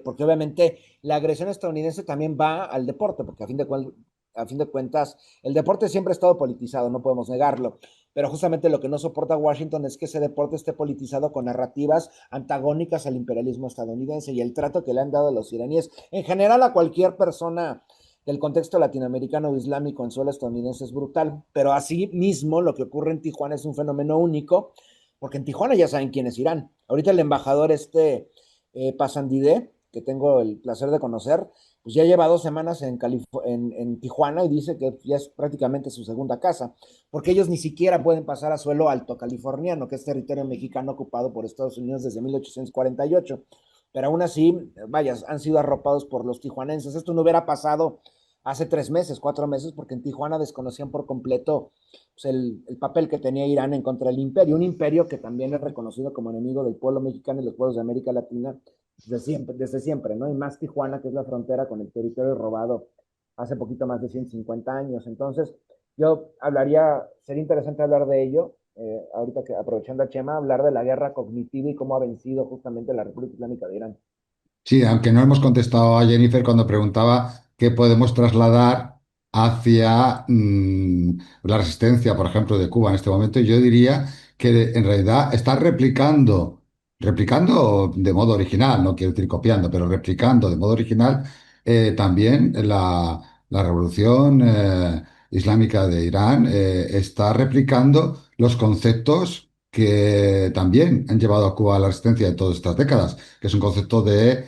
porque obviamente la agresión estadounidense también va al deporte, porque a fin de cuentas el deporte siempre ha estado politizado, no podemos negarlo, pero justamente lo que no soporta Washington es que ese deporte esté politizado con narrativas antagónicas al imperialismo estadounidense, y el trato que le han dado a los iraníes, en general a cualquier persona del contexto latinoamericano o islámico en suelo estadounidense, es brutal. Pero así mismo lo que ocurre en Tijuana es un fenómeno único, porque en Tijuana ya saben quién es Irán. Ahorita el embajador Pasandide, que tengo el placer de conocer, pues ya lleva 2 semanas en Tijuana, y dice que ya es prácticamente su segunda casa, porque ellos ni siquiera pueden pasar a suelo alto californiano, que es territorio mexicano ocupado por Estados Unidos desde 1848. Pero aún así, vaya, han sido arropados por los tijuanenses. Esto no hubiera pasado hace 3 meses, 4 meses, porque en Tijuana desconocían por completo, pues, el papel que tenía Irán en contra del imperio, un imperio que también es reconocido como enemigo del pueblo mexicano y los pueblos de América Latina desde siempre, ¿no? Y más Tijuana, que es la frontera con el territorio robado hace poquito más de 150 años. Entonces, sería interesante hablar de ello, ahorita que aprovechando a Chema, hablar de la guerra cognitiva y cómo ha vencido justamente la República Islámica de Irán.
Sí, aunque no hemos contestado a Jennifer cuando preguntaba qué podemos trasladar hacia la resistencia, por ejemplo, de Cuba en este momento. Yo diría que en realidad está replicando de modo original, no quiero decir copiando, pero replicando de modo original también la revolución islámica de Irán. Está replicando los conceptos que también han llevado a Cuba a la resistencia de todas estas décadas, que es un concepto de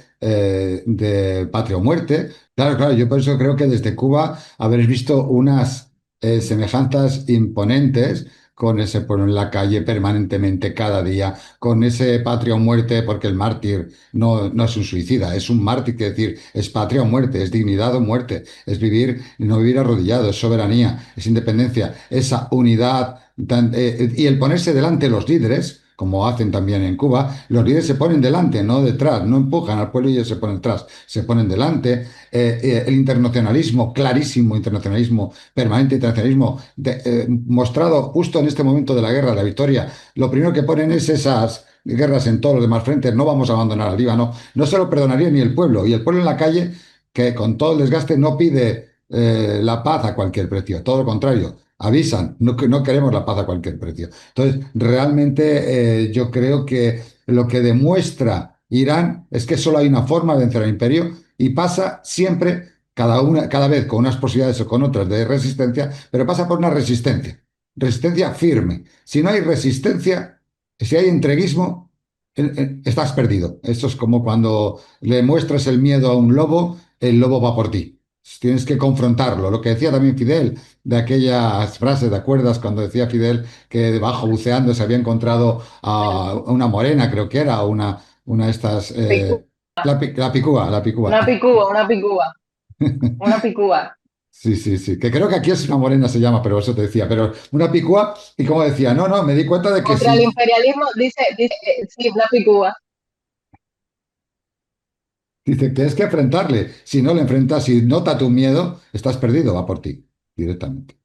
patria o muerte. Claro, claro, yo por eso creo que desde Cuba habréis visto unas semejanzas imponentes con ese pueblo en la calle permanentemente cada día, con ese patria o muerte, porque el mártir no es un suicida, es un mártir, quiere decir, es patria o muerte, es dignidad o muerte, es vivir, no vivir arrodillado, es soberanía, es independencia, esa unidad, y el ponerse delante de los líderes, como hacen también en Cuba, los líderes se ponen delante, no detrás, no empujan al pueblo y ellos se ponen detrás, se ponen delante. El internacionalismo, clarísimo internacionalismo, permanente internacionalismo, mostrado justo en este momento de la guerra, la victoria, lo primero que ponen es esas guerras en todos los demás frentes, no vamos a abandonar al Líbano. No se lo perdonaría ni el pueblo. Y el pueblo en la calle, que con todo el desgaste no pide la paz a cualquier precio, todo lo contrario. Avisan, no, que no queremos la paz a cualquier precio. Entonces, realmente yo creo que lo que demuestra Irán es que solo hay una forma de vencer al imperio y pasa siempre, cada vez con unas posibilidades o con otras de resistencia, pero pasa por una resistencia firme. Si no hay resistencia, si hay entreguismo, estás perdido. Esto es como cuando le muestras el miedo a un lobo, el lobo va por ti. Tienes que confrontarlo. Lo que decía también Fidel, de aquellas frases, ¿te acuerdas? Cuando decía Fidel que debajo buceando se había encontrado a una morena, creo que era, una de estas,
Picu-
la picúa, la picúa.
Una picúa, una picúa, una picúa.
Sí, sí, sí, que creo que aquí es una morena se llama, pero eso te decía, pero una picúa, y como decía, no, no, me di cuenta de que
Contra el
sí,
imperialismo, dice, sí, una picúa.
dice, tienes que enfrentarle, si no le enfrentas, si nota tu miedo, estás perdido, va por ti, directamente.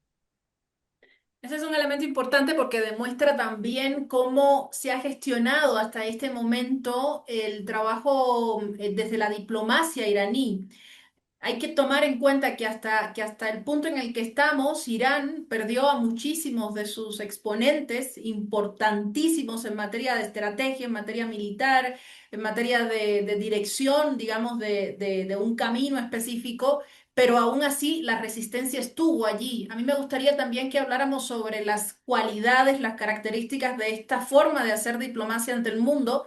Ese es un elemento importante porque demuestra también cómo se ha gestionado hasta este momento el trabajo desde la diplomacia iraní. Hay que tomar en cuenta que hasta el punto en el que estamos, Irán perdió a muchísimos de sus exponentes importantísimos en materia de estrategia, en materia militar, en materia de dirección, digamos, de un camino específico, pero aún así la resistencia estuvo allí. A mí me gustaría también que habláramos sobre las cualidades, las características de esta forma de hacer diplomacia ante el mundo,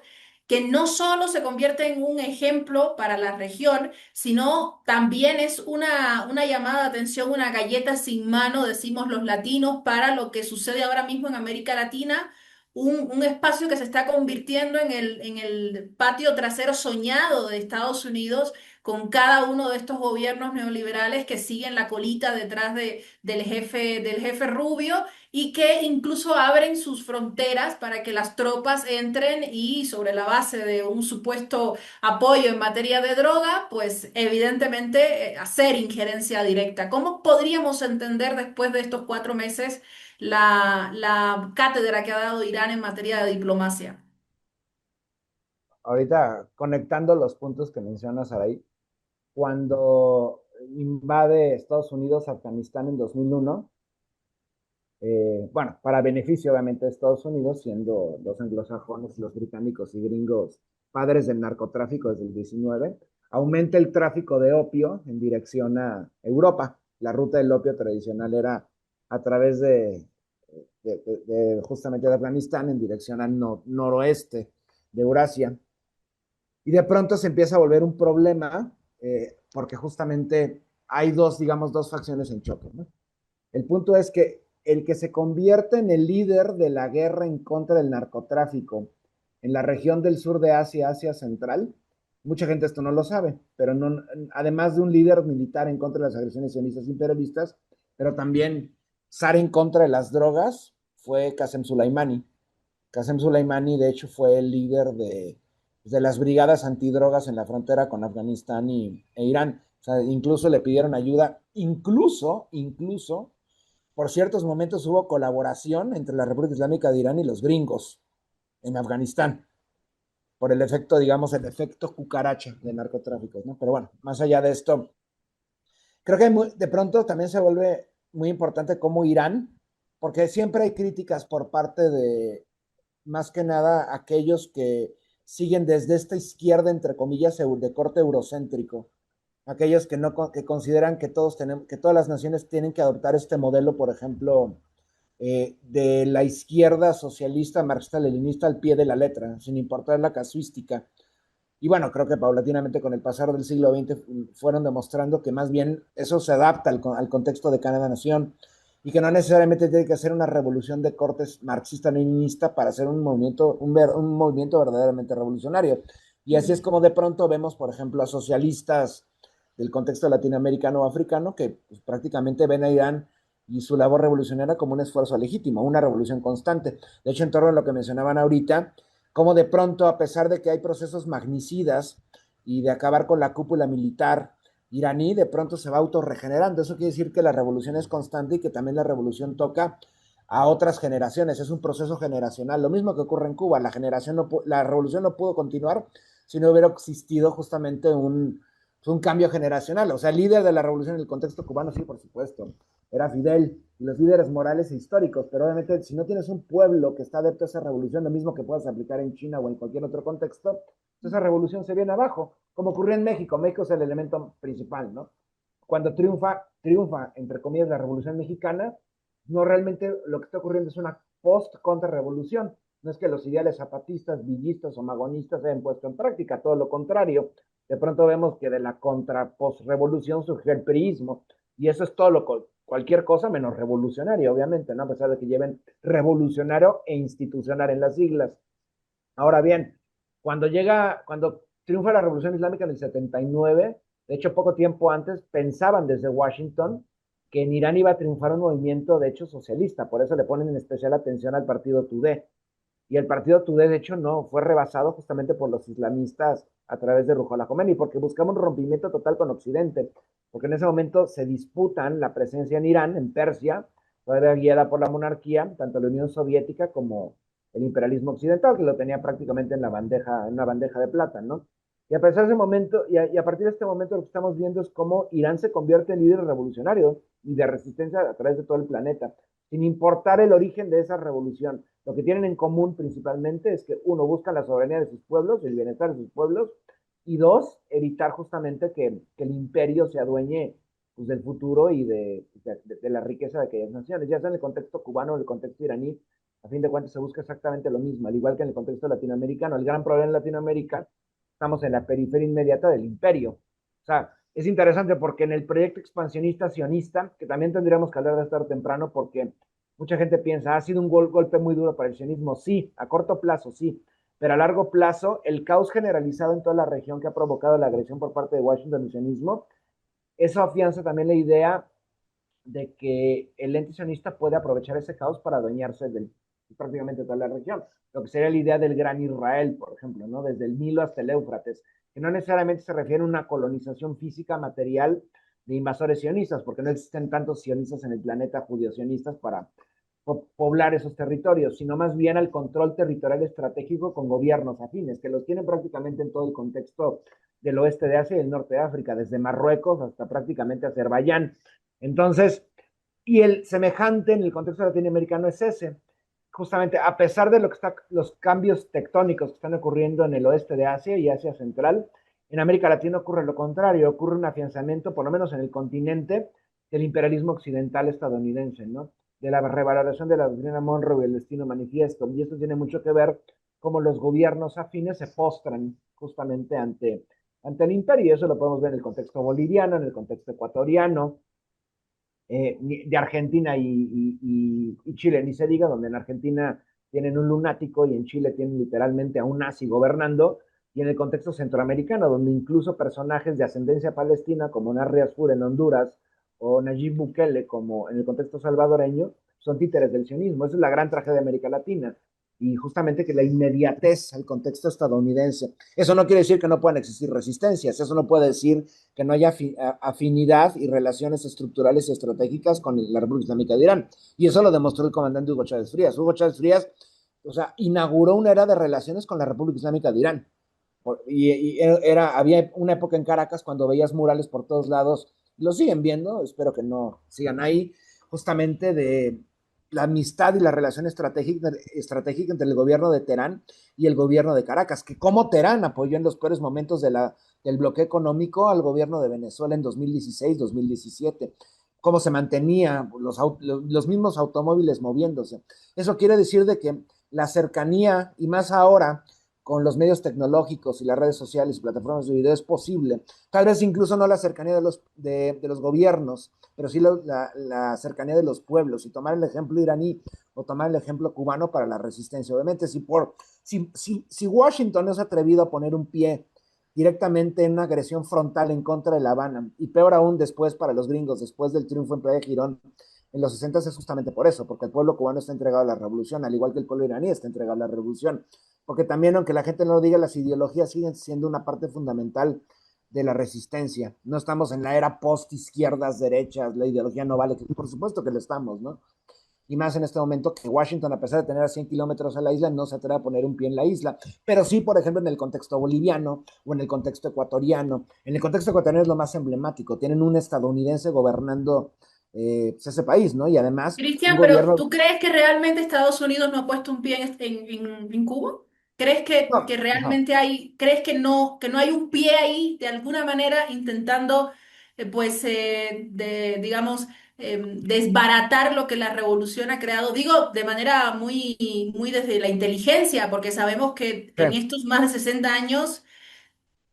que no solo se convierte en un ejemplo para la región, sino también es una llamada de atención, una galleta sin mano, decimos los latinos, para lo que sucede ahora mismo en América Latina, un espacio que se está convirtiendo en el patio trasero soñado de Estados Unidos, con cada uno de estos gobiernos neoliberales que siguen la colita detrás del jefe Rubio y que incluso abren sus fronteras para que las tropas entren y sobre la base de un supuesto apoyo en materia de droga, pues evidentemente hacer injerencia directa. ¿Cómo podríamos entender después de estos 4 meses la cátedra que ha dado Irán en materia de diplomacia?
Ahorita conectando los puntos que mencionas ahí, cuando invade Estados Unidos Afganistán en 2001, bueno, para beneficio obviamente de Estados Unidos, siendo los anglosajones, los británicos y gringos padres del narcotráfico desde el 19, aumenta el tráfico de opio en dirección a Europa. La ruta del opio tradicional era a través de justamente de Afganistán en dirección al noroeste de Eurasia. Y de pronto se empieza a volver un problema porque justamente hay dos, digamos, dos facciones en choque, ¿no? El punto es que el que se convierte en el líder de la guerra en contra del narcotráfico en la región del sur de Asia, Asia Central, mucha gente esto no lo sabe, pero no, además de un líder militar en contra de las agresiones sionistas imperialistas, pero también zar en contra de las drogas, fue Qasem Soleimani. Qasem Soleimani, de hecho, fue el líder de las brigadas antidrogas en la frontera con Afganistán e Irán. O sea, incluso le pidieron ayuda, incluso por ciertos momentos hubo colaboración entre la República Islámica de Irán y los gringos en Afganistán, por el efecto, digamos, el efecto cucaracha de narcotráfico, ¿no? Pero bueno, más allá de esto, creo que de pronto también se vuelve muy importante cómo Irán, porque siempre hay críticas por parte de, más que nada, aquellos que siguen desde esta izquierda, entre comillas, de corte eurocéntrico, aquellos que no que consideran que todos tenemos, que todas las naciones tienen que adoptar este modelo, por ejemplo, de la izquierda socialista, marxista-leninista al pie de la letra, sin importar la casuística. Y bueno, creo que paulatinamente con el pasar del siglo XX fueron demostrando que más bien eso se adapta al contexto de cada nación y que no necesariamente tiene que ser una revolución de cortes marxista-leninista para hacer un movimiento verdaderamente revolucionario. Y así es como de pronto vemos, por ejemplo, a socialistas del contexto latinoamericano o africano que pues, prácticamente ven a Irán y su labor revolucionaria como un esfuerzo legítimo, una revolución constante. De hecho, en torno a lo que mencionaban ahorita, como de pronto, a pesar de que hay procesos magnicidas y de acabar con la cúpula militar iraní, de pronto se va autorregenerando. Eso quiere decir que la revolución es constante y que también la revolución toca a otras generaciones, es un proceso generacional, lo mismo que ocurre en Cuba, la revolución no pudo continuar si no hubiera existido justamente un cambio generacional, o sea, el líder de la revolución en el contexto cubano, sí, por supuesto, era Fidel, y los líderes morales e históricos, pero obviamente si no tienes un pueblo que está adepto a esa revolución, lo mismo que puedas aplicar en China o en cualquier otro contexto, esa revolución se viene abajo, como ocurrió en México. México es el elemento principal, ¿no? Cuando triunfa, entre comillas, la Revolución Mexicana, no realmente lo que está ocurriendo es una post-contra-revolución. No es que los ideales zapatistas, villistas o magonistas se hayan puesto en práctica, todo lo contrario. De pronto vemos que de la contra-post-revolución surgió el priismo, y eso es todo cualquier cosa menos revolucionario, obviamente, ¿no? A pesar de que lleven revolucionario e institucional en las siglas. Ahora bien, cuando triunfa la Revolución Islámica en el 79, de hecho poco tiempo antes pensaban desde Washington que en Irán iba a triunfar un movimiento de hecho socialista, por eso le ponen en especial atención al partido Tudeh. Y el partido Tudeh, de hecho, no fue rebasado justamente por los islamistas a través de Ruhollah Khomeini, porque buscamos un rompimiento total con Occidente, porque en ese momento se disputan la presencia en Irán, en Persia, todavía guiada por la monarquía, tanto la Unión Soviética como el imperialismo occidental, que lo tenía prácticamente en una bandeja de plata, ¿no? Y a pesar de ese momento, y a partir de este momento lo que estamos viendo es cómo Irán se convierte en líder revolucionario y de resistencia a través de todo el planeta, sin importar el origen de esa revolución. Lo que tienen en común principalmente es que, uno, buscan la soberanía de sus pueblos, el bienestar de sus pueblos, y dos, evitar justamente que el imperio se adueñe pues, del futuro y de la riqueza de aquellas naciones, ya sea en el contexto cubano o en el contexto iraní. A fin de cuentas se busca exactamente lo mismo, al igual que en el contexto latinoamericano. El gran problema en Latinoamérica, estamos en la periferia inmediata del imperio. O sea, es interesante porque en el proyecto expansionista sionista, que también tendríamos que hablar de esto temprano, porque mucha gente piensa, ha sido un golpe muy duro para el sionismo. Sí, a corto plazo, sí, pero a largo plazo, el caos generalizado en toda la región que ha provocado la agresión por parte de Washington y sionismo, eso afianza también la idea de que el ente sionista puede aprovechar ese caos para adueñarse de prácticamente toda la región. Lo que sería la idea del Gran Israel, por ejemplo, ¿no? Desde el Nilo hasta el Éufrates, que no necesariamente se refiere a una colonización física, material de invasores sionistas, porque no existen tantos sionistas en el planeta judío-sionistas para poblar esos territorios, sino más bien al control territorial estratégico con gobiernos afines, que los tienen prácticamente en todo el contexto del oeste de Asia y el norte de África, desde Marruecos hasta prácticamente Azerbaiyán. Entonces, y el semejante en el contexto latinoamericano es ese. Justamente, a pesar de los cambios tectónicos que están ocurriendo en el oeste de Asia y Asia Central, en América Latina ocurre lo contrario, ocurre un afianzamiento, por lo menos en el continente, del imperialismo occidental estadounidense, ¿no? De la revaloración de la doctrina Monroe y el destino manifiesto. Y esto tiene mucho que ver cómo los gobiernos afines se postran justamente ante el imperio. Y eso lo podemos ver en el contexto boliviano, en el contexto ecuatoriano, de Argentina y Chile, ni se diga, donde en Argentina tienen un lunático y en Chile tienen literalmente a un nazi gobernando, y en el contexto centroamericano, donde incluso personajes de ascendencia palestina como Narri Asfur en Honduras o Nayib Bukele como en el contexto salvadoreño son títeres del sionismo. Esa es la gran tragedia de América Latina, y justamente que la inmediatez al contexto estadounidense. Eso no quiere decir que no puedan existir resistencias, eso no puede decir que no haya afinidad y relaciones estructurales y estratégicas con la República Islámica de Irán. Y eso lo demostró el comandante Hugo Chávez Frías. Hugo Chávez Frías, o sea, inauguró una era de relaciones con la República Islámica de Irán. Había una época en Caracas cuando veías murales por todos lados, lo siguen viendo, espero que no sigan ahí, justamente de la amistad y la relación estratégica entre el gobierno de Teherán y el gobierno de Caracas, que como Teherán apoyó en los peores momentos del bloqueo económico al gobierno de Venezuela en 2016, 2017, cómo se mantenía los mismos automóviles moviéndose. Eso quiere decir de que la cercanía, y más ahora con los medios tecnológicos y las redes sociales y plataformas de video, es posible. Tal vez incluso no la cercanía de los gobiernos, pero sí la cercanía de los pueblos, y tomar el ejemplo iraní o tomar el ejemplo cubano para la resistencia. Obviamente, si Washington no se ha atrevido a poner un pie directamente en una agresión frontal en contra de La Habana, y peor aún después para los gringos, después del triunfo en Playa Girón en los 60, es justamente por eso, porque el pueblo cubano está entregado a la revolución, al igual que el pueblo iraní está entregado a la revolución, porque también, aunque la gente no lo diga, las ideologías siguen siendo una parte fundamental de la resistencia. No estamos en la era post-izquierdas, derechas, la ideología no vale, por supuesto que lo estamos, ¿no? y más en este momento que Washington, a pesar de tener a 100 kilómetros a la isla, no se atreve a poner un pie en la isla, pero sí, por ejemplo, en el contexto boliviano o en el contexto ecuatoriano. En el contexto ecuatoriano es lo más emblemático, tienen un estadounidense gobernando pues ese país, ¿no? Y además un
Cristian, pero
gobierno...
¿tú crees que realmente Estados Unidos no ha puesto un pie en Cuba? ¿Crees que
No, ajá,
realmente hay, crees que no hay un pie ahí de alguna manera intentando, digamos, desbaratar lo que la revolución ha creado? Digo, de manera muy desde la inteligencia, porque sabemos que
sí,
en estos más de 60 años,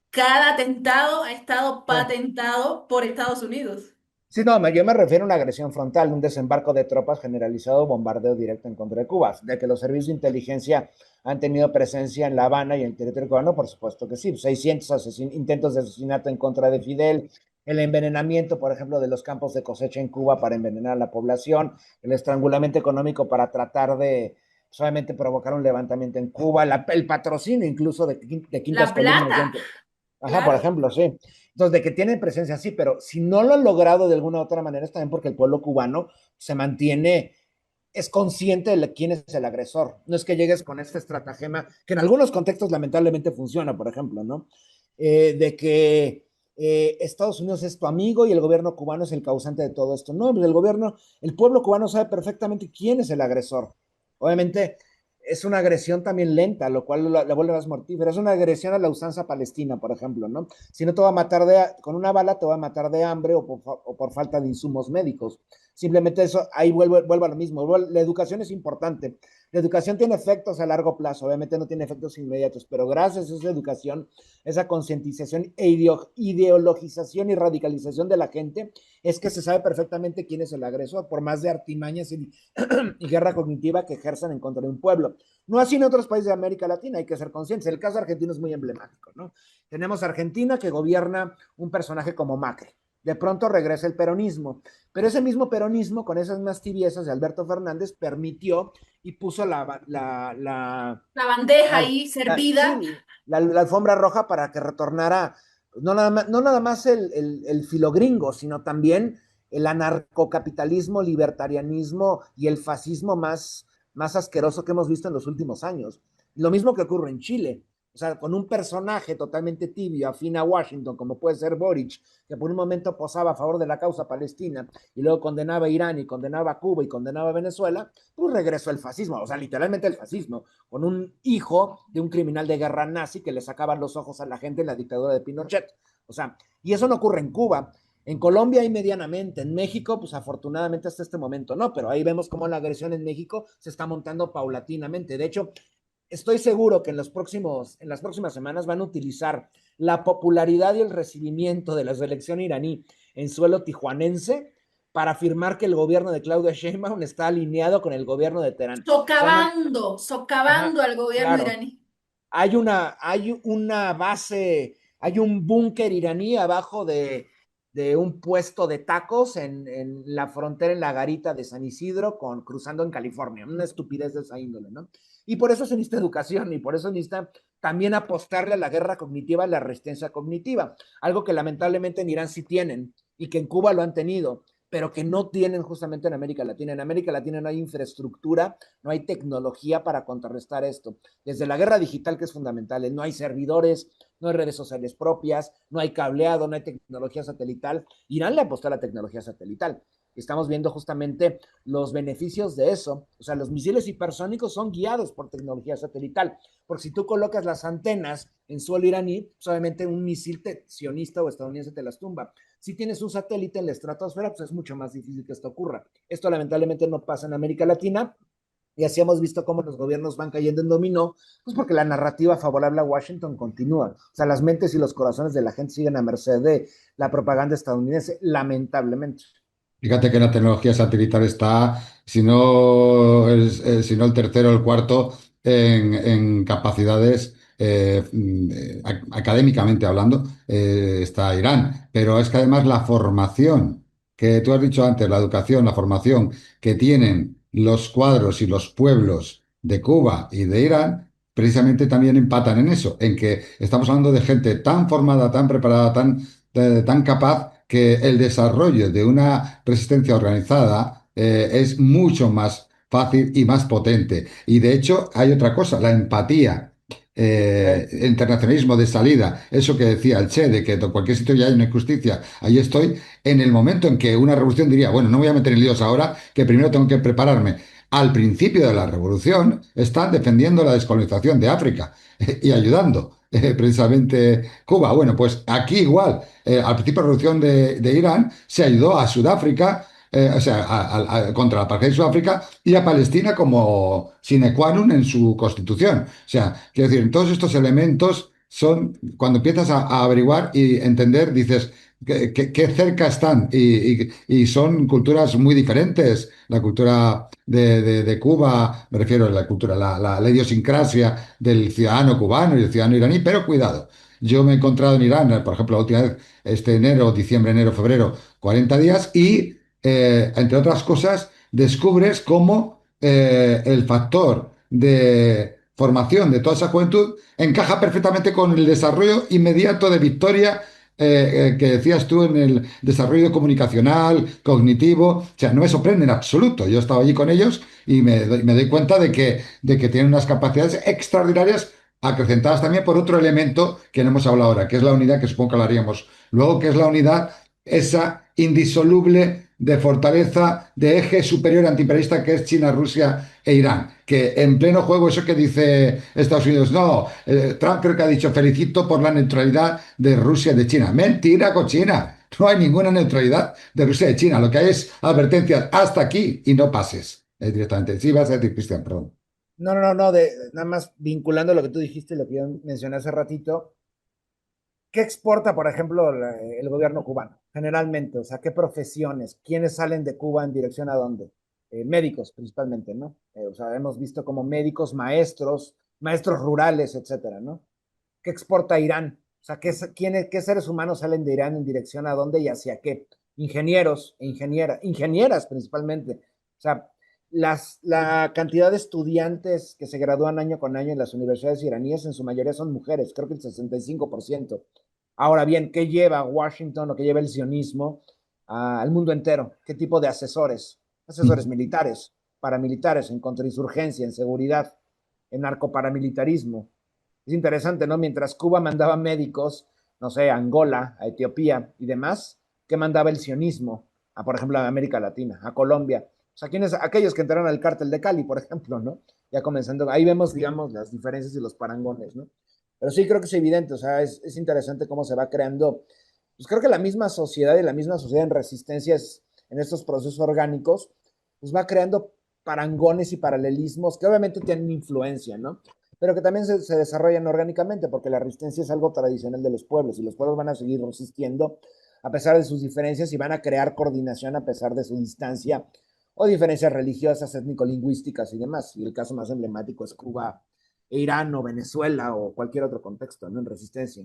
cada atentado ha estado
sí.
patentado por Estados Unidos.
Sí, no, yo me refiero a una agresión frontal, un desembarco de tropas generalizado, bombardeo directo en contra de Cuba. De que los servicios de inteligencia han tenido presencia en La Habana y en el territorio cubano, por supuesto que sí. 600 intentos de asesinato en contra de Fidel, el envenenamiento, por ejemplo, de los campos de cosecha en Cuba para envenenar a la población, el estrangulamiento económico para tratar de solamente provocar un levantamiento en Cuba, el patrocinio incluso de quintas
La
columnas
plata,
dentro. Ajá, por
claro.
ejemplo, sí. Entonces, de que tienen presencia, sí, pero si no lo han logrado de alguna u otra manera es también porque el pueblo cubano se mantiene, es consciente de quién es el agresor. No es que llegues con este estratagema, que en algunos contextos lamentablemente funciona, por ejemplo, ¿no? De que Estados Unidos es tu amigo y el gobierno cubano es el causante de todo esto. No, el pueblo cubano sabe perfectamente quién es el agresor. Obviamente es una agresión también lenta, lo cual la vuelve más mortífera. Es una agresión a la usanza palestina, por ejemplo, ¿no? Si no te va a matar con una bala, te va a matar de hambre o por falta de insumos médicos. Simplemente eso, ahí vuelve a lo mismo. La educación es importante. La educación tiene efectos a largo plazo, obviamente no tiene efectos inmediatos, pero gracias a esa educación, esa concientización e ideologización y radicalización de la gente, es que se sabe perfectamente quién es el agresor, por más de artimañas y guerra cognitiva que ejerzan en contra de un pueblo. No así en otros países de América Latina, hay que ser conscientes. El caso argentino es muy emblemático, ¿no? Tenemos a Argentina que gobierna un personaje como Macri. De pronto regresa el peronismo, pero ese mismo peronismo, con esas más tibiezas de Alberto Fernández, permitió y puso
La bandeja
la,
ahí
sí,
servida.
la alfombra roja para que retornara no nada más el filo gringo, sino también el anarcocapitalismo, libertarianismo y el fascismo más asqueroso que hemos visto en los últimos años. Lo mismo que ocurre en Chile. O sea, con un personaje totalmente tibio, afín a Washington, como puede ser Boric, que por un momento posaba a favor de la causa palestina y luego condenaba a Irán y condenaba a Cuba y condenaba a Venezuela, pues regresó el fascismo, o sea, literalmente el fascismo, con un hijo de un criminal de guerra nazi que le sacaba los ojos a la gente en la dictadura de Pinochet. O sea, y eso no ocurre en Cuba. En Colombia hay medianamente, en México, pues afortunadamente hasta este momento no, pero ahí vemos cómo la agresión en México se está montando paulatinamente. De hecho, estoy seguro que en las próximas semanas van a utilizar la popularidad y el recibimiento de la selección iraní en suelo tijuanense para afirmar que el gobierno de Claudia Sheinbaum está alineado con el gobierno de Teherán. O sea, no, ajá,
Socavando al gobierno
claro.
iraní.
Hay una base, hay un búnker iraní abajo de un puesto de tacos en la frontera, en la garita de San Isidro, cruzando en California. Una estupidez de esa índole, ¿no? Y por eso se necesita educación y por eso necesita también apostarle a la guerra cognitiva, a la resistencia cognitiva, algo que lamentablemente en Irán sí tienen y que en Cuba lo han tenido, pero que no tienen justamente en América Latina. En América Latina no hay infraestructura, no hay tecnología para contrarrestar esto. Desde la guerra digital, que es fundamental, no hay servidores, no hay redes sociales propias, no hay cableado, no hay tecnología satelital. Irán le apostó a la tecnología satelital. Estamos viendo justamente los beneficios de eso. O sea, los misiles hipersónicos son guiados por tecnología satelital. Porque si tú colocas las antenas en suelo iraní, pues obviamente un misil sionista o estadounidense te las tumba. Si tienes un satélite en la estratosfera, pues es mucho más difícil que esto ocurra. Esto lamentablemente no pasa en América Latina, y así hemos visto cómo los gobiernos van cayendo en dominó, pues porque la narrativa favorable a Washington continúa. O sea, las mentes y los corazones de la gente siguen a merced de la propaganda estadounidense, lamentablemente.
Fíjate que la tecnología satelital está, si no el tercero o el cuarto en capacidades, académicamente hablando, está Irán. Pero es que además la formación que tú has dicho antes, la educación, la formación que tienen los cuadros y los pueblos de Cuba y de Irán, precisamente también empatan en eso, en que estamos hablando de gente tan formada, tan preparada, tan capaz que el desarrollo de una resistencia organizada es mucho más fácil y más potente. Y de hecho hay otra cosa, la empatía. Internacionalismo de salida, eso que decía el Che, de que en cualquier sitio ya hay una injusticia, ahí estoy, en el momento en que una revolución diría, bueno, no voy a meter en líos ahora, que primero tengo que prepararme. Al principio de la revolución están defendiendo la descolonización de África y ayudando precisamente Cuba. Bueno, pues aquí igual, al principio de la revolución de Irán se ayudó a Sudáfrica, o sea, contra la apartheid de Sudáfrica y a Palestina como sine qua non en su constitución. O sea, quiero decir, todos estos elementos son, cuando empiezas a averiguar y entender, dices, qué cerca están y son culturas muy diferentes. La cultura de Cuba, me refiero a la cultura, la idiosincrasia del ciudadano cubano y del ciudadano iraní, pero cuidado. Yo me he encontrado en Irán, por ejemplo, la última vez, este enero, diciembre, enero, febrero, 40 días, y entre otras cosas, descubres cómo el factor de formación de toda esa juventud encaja perfectamente con el desarrollo inmediato de Victoria que decías tú en el desarrollo comunicacional, cognitivo. O sea, no me sorprende en absoluto. Yo he estado allí con ellos y me doy cuenta de que tienen unas capacidades extraordinarias acrecentadas también por otro elemento que no hemos hablado ahora, que es la unidad, que supongo que hablaríamos luego, que es la unidad esa indisoluble de fortaleza de eje superior antiimperialista que es China, Rusia e Irán. Que en pleno juego eso que dice Estados Unidos, no, Trump creo que ha dicho felicito por la neutralidad de Rusia y de China. Mentira, cochina. No hay ninguna neutralidad de Rusia y de China. Lo que hay es advertencias hasta aquí y no pases directamente. Sí, vas a decir, Cristian, perdón.
No, nada más vinculando lo que tú dijiste y lo que yo mencioné hace ratito. ¿Qué exporta, por ejemplo, el gobierno cubano? Generalmente, o sea, ¿qué profesiones? ¿Quiénes salen de Cuba en dirección a dónde? Médicos, principalmente, ¿no? O sea, hemos visto como médicos, maestros, maestros rurales, etcétera, ¿no? ¿Qué exporta Irán? O sea, ¿qué seres humanos salen de Irán en dirección a dónde y hacia qué? Ingenieros e ingenieras principalmente. O sea, la cantidad de estudiantes que se gradúan año con año en las universidades iraníes en su mayoría son mujeres, creo que el 65%. Ahora bien, ¿qué lleva Washington o qué lleva el sionismo al mundo entero? ¿Qué tipo de asesores? Asesores militares, paramilitares, en contrainsurgencia, en seguridad, en narcoparamilitarismo. Es interesante, ¿no? Mientras Cuba mandaba médicos, no sé, a Angola, a Etiopía y demás, ¿qué mandaba el sionismo? A, por ejemplo, a América Latina, a Colombia. O sea, aquellos que entraron al cártel de Cali, por ejemplo, ¿no? Ya comenzando, ahí vemos, digamos, las diferencias y los parangones, ¿no? Pero sí creo que es evidente, o sea, es interesante cómo se va creando, pues creo que la misma sociedad y la misma sociedad en resistencias en estos procesos orgánicos, pues va creando parangones y paralelismos que obviamente tienen influencia, ¿no? Pero que también se desarrollan orgánicamente, porque la resistencia es algo tradicional de los pueblos y los pueblos van a seguir resistiendo a pesar de sus diferencias y van a crear coordinación a pesar de su distancia o diferencias religiosas, étnico-lingüísticas y demás. Y el caso más emblemático es Cuba, e Irán o Venezuela o cualquier otro contexto, ¿no? En resistencia.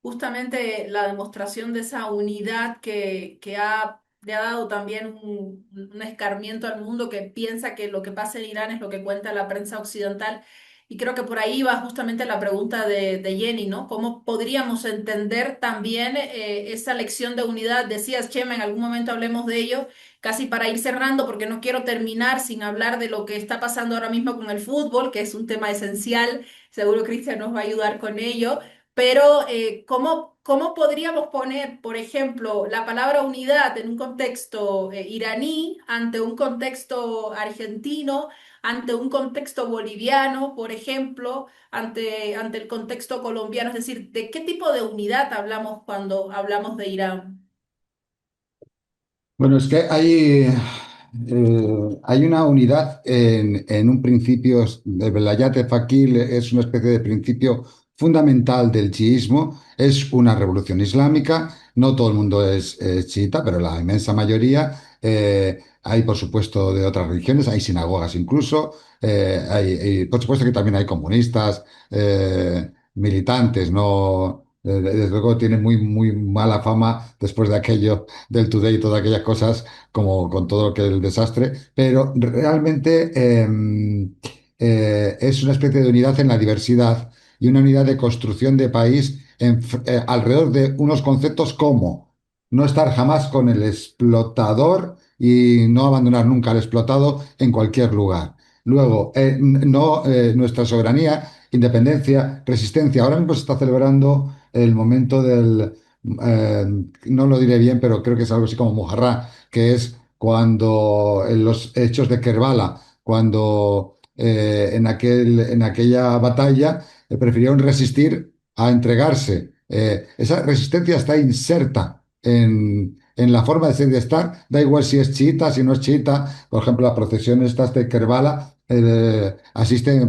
Justamente la demostración de esa unidad le ha dado también un escarmiento al mundo que piensa que lo que pasa en Irán es lo que cuenta la prensa occidental. Y creo que por ahí va justamente la pregunta de Jenny, ¿no? ¿Cómo podríamos entender también esa lección de unidad? Decías, Chema, en algún momento hablemos de ello, casi para ir cerrando, porque no quiero terminar sin hablar de lo que está pasando ahora mismo con el fútbol, que es un tema esencial. Seguro Cristian nos va a ayudar con ello. Pero, ¿cómo podríamos poner, por ejemplo, la palabra unidad en un contexto iraní, ante un contexto argentino, ante un contexto boliviano, por ejemplo, ante el contexto colombiano? Es decir, ¿de qué tipo de unidad hablamos cuando hablamos de Irán?
Bueno, es que hay una unidad en un principio, de Velayat Faqih es una especie de principio fundamental del chiismo, es una revolución islámica, no todo el mundo es chiita, pero la inmensa mayoría, hay por supuesto de otras religiones, hay sinagogas incluso, y por supuesto que también hay comunistas, militantes, no... Desde luego tiene muy mala fama después de aquello del Today y todas aquellas cosas, como con todo lo que es el desastre, pero realmente es una especie de unidad en la diversidad y una unidad de construcción de país alrededor de unos conceptos como no estar jamás con el explotador y no abandonar nunca al explotado en cualquier lugar. Luego, nuestra soberanía, independencia, resistencia. Ahora mismo se está celebrando el momento eh, no lo diré bien, pero creo que es algo así como Muharram, que es cuando en los hechos de Kerbala, cuando en aquella batalla prefirieron resistir a entregarse. Esa resistencia está inserta en la forma de ser y de estar, da igual si es chiita, si no es chiita. Por ejemplo, las procesiones estas de Kerbala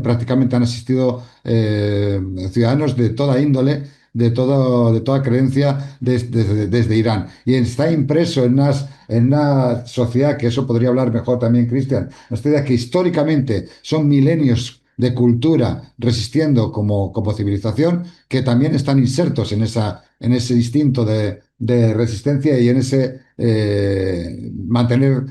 prácticamente han asistido ciudadanos de toda índole, de toda creencia desde Irán. Y está impreso en una sociedad, que eso podría hablar mejor también Cristian, una sociedad que históricamente son milenios de cultura resistiendo como civilización, que también están insertos en ese instinto de resistencia y en ese mantener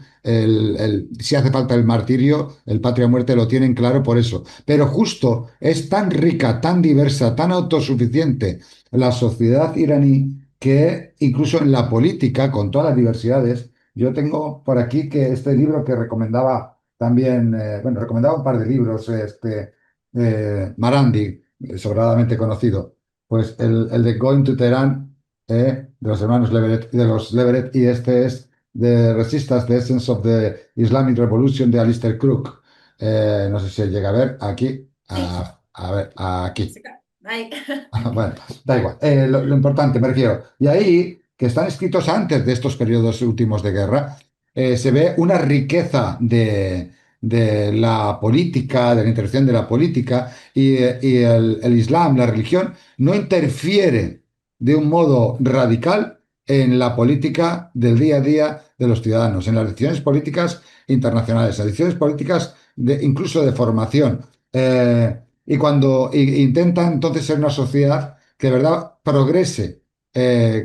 si hace falta el martirio, el patria o muerte, lo tienen claro por eso. Pero justo es tan rica, tan diversa, tan autosuficiente la sociedad iraní que incluso en la política, con todas las diversidades, yo tengo por aquí que este libro que recomendaba también, bueno, recomendaba un par de libros, Marandi, sobradamente conocido, pues el de Going to Tehran, de los hermanos Leverett, de los Leverett, y este es The Resistance, The Essence of the Islamic Revolution, de Alistair Crook. No sé si llega a ver aquí,
Sí,
a ver, aquí.
ahí.
Bueno, da igual. Lo importante, me refiero. Y ahí, que están escritos antes de estos periodos últimos de guerra, se ve una riqueza de la política, de la interacción de la política, y el Islam, la religión, no interfiere de un modo radical en la política del día a día de los ciudadanos, en las decisiones políticas internacionales, en las decisiones políticas incluso de formación. Y cuando intenta entonces ser una sociedad que de verdad progrese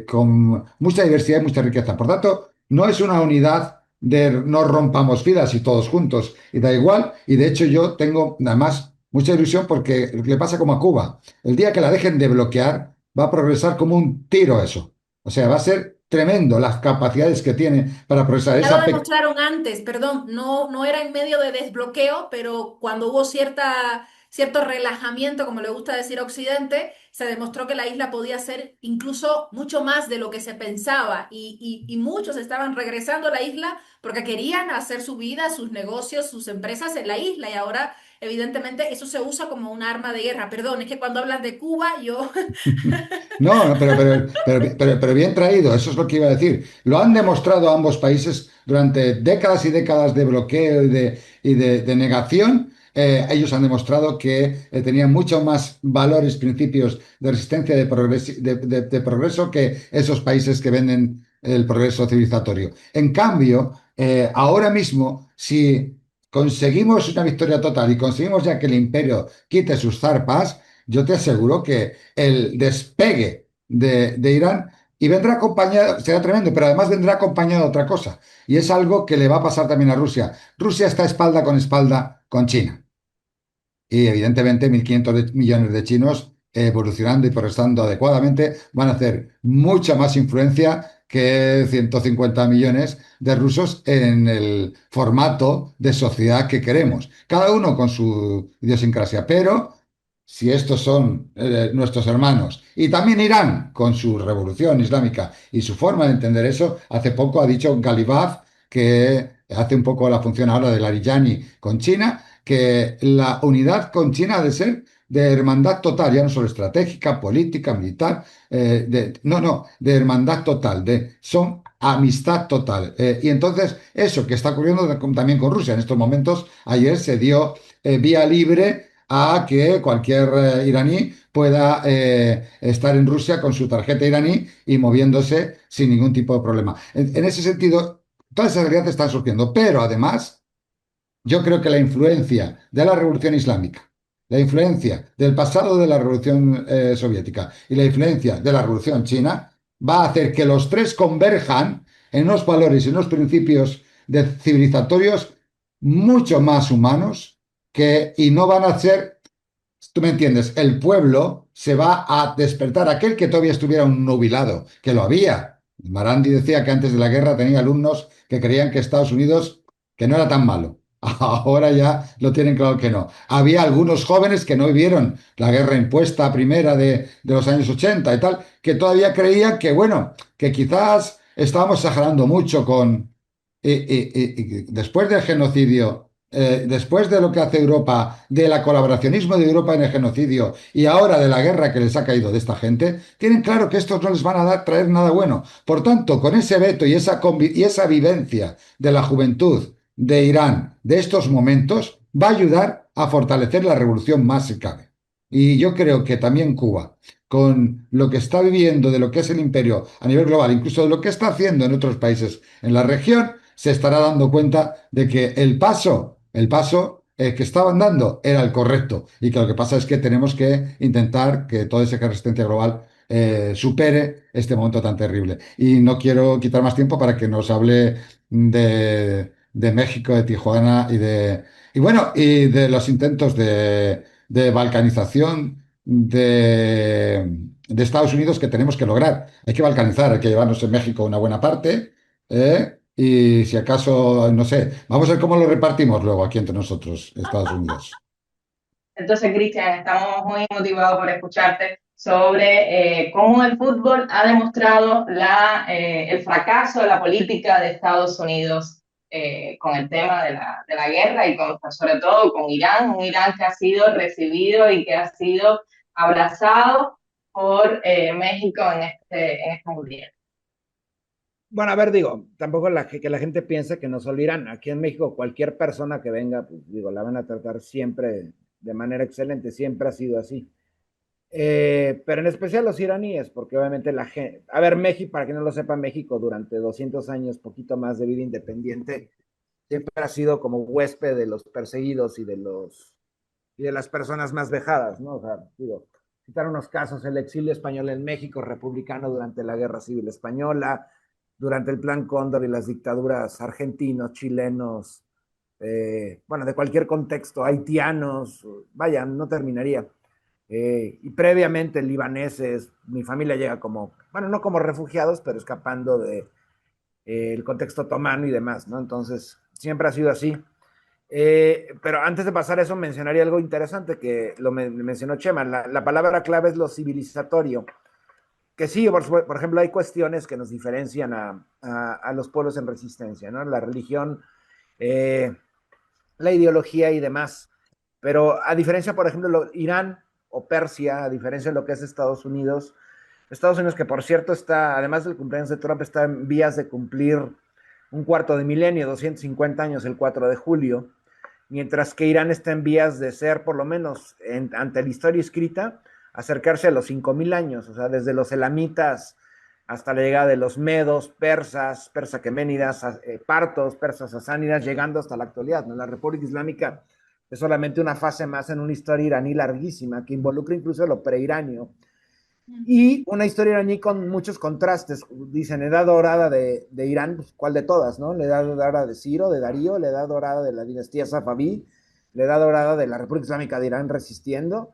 con mucha diversidad y mucha riqueza. Por tanto, no es una unidad de no rompamos filas y todos juntos, y da igual. Y de hecho yo tengo además mucha ilusión porque le pasa como a Cuba. El día que la dejen de bloquear, va a progresar como un tiro eso. O sea, va a ser tremendo las capacidades que tiene para progresar.
Ya lo demostraron antes, perdón, no era en medio de desbloqueo, pero cuando hubo cierto relajamiento, como le gusta decir a Occidente, se demostró que la isla podía ser incluso mucho más de lo que se pensaba y muchos estaban regresando a la isla porque querían hacer su vida, sus negocios, sus empresas en la isla y ahora evidentemente eso se usa como un arma de guerra. Perdón, es que cuando hablas de Cuba yo...
No, no, pero bien traído, eso es lo que iba a decir. Lo han demostrado ambos países durante décadas y décadas de bloqueo y de negación. Ellos han demostrado que tenían mucho más valores, principios de resistencia, de progreso que esos países que venden el progreso civilizatorio. En cambio, ahora mismo, si conseguimos una victoria total y conseguimos ya que el imperio quite sus zarpas, yo te aseguro que el despegue de Irán y vendrá acompañado, será tremendo, pero además vendrá acompañado de otra cosa, y es algo que le va a pasar también a Rusia. Rusia está espalda con China, y evidentemente 1.500 millones de chinos evolucionando y progresando adecuadamente van a hacer mucha más influencia que 150 millones de rusos en el formato de sociedad que queremos, cada uno con su idiosincrasia, pero si estos son nuestros hermanos, y también Irán con su revolución islámica y su forma de entender eso, hace poco ha dicho Galibaf, que hace un poco la función ahora de Larijani con China, que la unidad con China ha de ser de hermandad total, ya no solo estratégica, política, militar, no, de hermandad total, son amistad total. Y entonces, eso que está ocurriendo también con Rusia en estos momentos, ayer se dio vía libre a que cualquier iraní pueda estar en Rusia con su tarjeta iraní y moviéndose sin ningún tipo de problema. En ese sentido, todas esas realidades están surgiendo, pero además yo creo que la influencia de la revolución islámica, la influencia del pasado de la revolución soviética y la influencia de la revolución china va a hacer que los tres converjan en unos valores y unos principios civilizatorios mucho más humanos y no van a ser, tú me entiendes, el pueblo se va a despertar, aquel que todavía estuviera un nubilado, que lo había, Marandi decía que antes de la guerra tenía alumnos que creían que Estados Unidos que no era tan malo. Ahora ya lo tienen claro que no. Había algunos jóvenes que no vivieron la guerra impuesta primera de los años 80 y tal, que todavía creían que, bueno, que quizás estábamos exagerando mucho con... después del genocidio, después de lo que hace Europa, del colaboracionismo de Europa en el genocidio y ahora de la guerra que les ha caído de esta gente, tienen claro que estos no les van a traer nada bueno. Por tanto, con ese veto y esa vivencia de la juventud de Irán de estos momentos, va a ayudar a fortalecer la revolución más si cabe. Y yo creo que también Cuba, con lo que está viviendo de lo que es el imperio a nivel global, incluso de lo que está haciendo en otros países en la región, se estará dando cuenta de que el paso que estaban dando era el correcto y que lo que pasa es que tenemos que intentar que toda esa resistencia global supere este momento tan terrible. Y no quiero quitar más tiempo para que nos hable de México, de Tijuana y bueno, y de los intentos de balcanización de Estados Unidos que tenemos que lograr. Hay que balcanizar, hay que llevarnos en México una buena parte, y si acaso, no sé, vamos a ver cómo lo repartimos luego aquí entre nosotros, Estados Unidos.
Entonces, Cristian, estamos muy motivados por escucharte sobre cómo el fútbol ha demostrado el fracaso de la política de Estados Unidos con el tema de la guerra y sobre todo con Irán, un Irán que ha sido recibido y que ha sido abrazado por México en este mundial.
Bueno, a ver, digo, tampoco que la gente piense que no solo Irán. Aquí en México, cualquier persona que venga, pues digo, la van a tratar siempre de manera excelente, siempre ha sido así. Pero en especial los iraníes, porque obviamente la gente, a ver, México, para que no lo sepa, México durante 200 años, poquito más de vida independiente, siempre ha sido como huésped de los perseguidos y de las personas más vejadas, ¿no? O sea, digo, citar unos casos, el exilio español en México, republicano durante la Guerra Civil Española, durante el Plan Cóndor y las dictaduras argentinos, chilenos, bueno, de cualquier contexto, haitianos, vaya, no terminaría. Y previamente libaneses, mi familia llega como, bueno, no como refugiados, pero escapando de el contexto otomano y demás, ¿no? Entonces, siempre ha sido así. Pero antes de pasar a eso, mencionaría algo interesante que lo mencionó Chema. La palabra clave es lo civilizatorio. Que sí, por ejemplo, hay cuestiones que nos diferencian a los pueblos en resistencia, ¿no? La religión, eh, la ideología y demás. Pero a diferencia, por ejemplo, Irán o Persia, a diferencia de lo que es Estados Unidos, que por cierto está, además del cumpleaños de Trump, está en vías de cumplir un cuarto de milenio, 250 años el 4 de julio, mientras que Irán está en vías de ser, por lo menos ante la historia escrita, acercarse a los 5000 años, o sea, desde los elamitas hasta la llegada de los medos, persas, persaqueménidas, partos, persas sasánidas, llegando hasta la actualidad, ¿no? La República Islámica es solamente una fase más en una historia iraní larguísima, que involucra incluso lo preiranio, y una historia iraní con muchos contrastes. Dicen, edad dorada de Irán, pues, ¿cuál de todas, no? La edad dorada de Ciro, de Darío, la edad dorada de la dinastía Safaví, la edad dorada de la República Islámica de Irán resistiendo,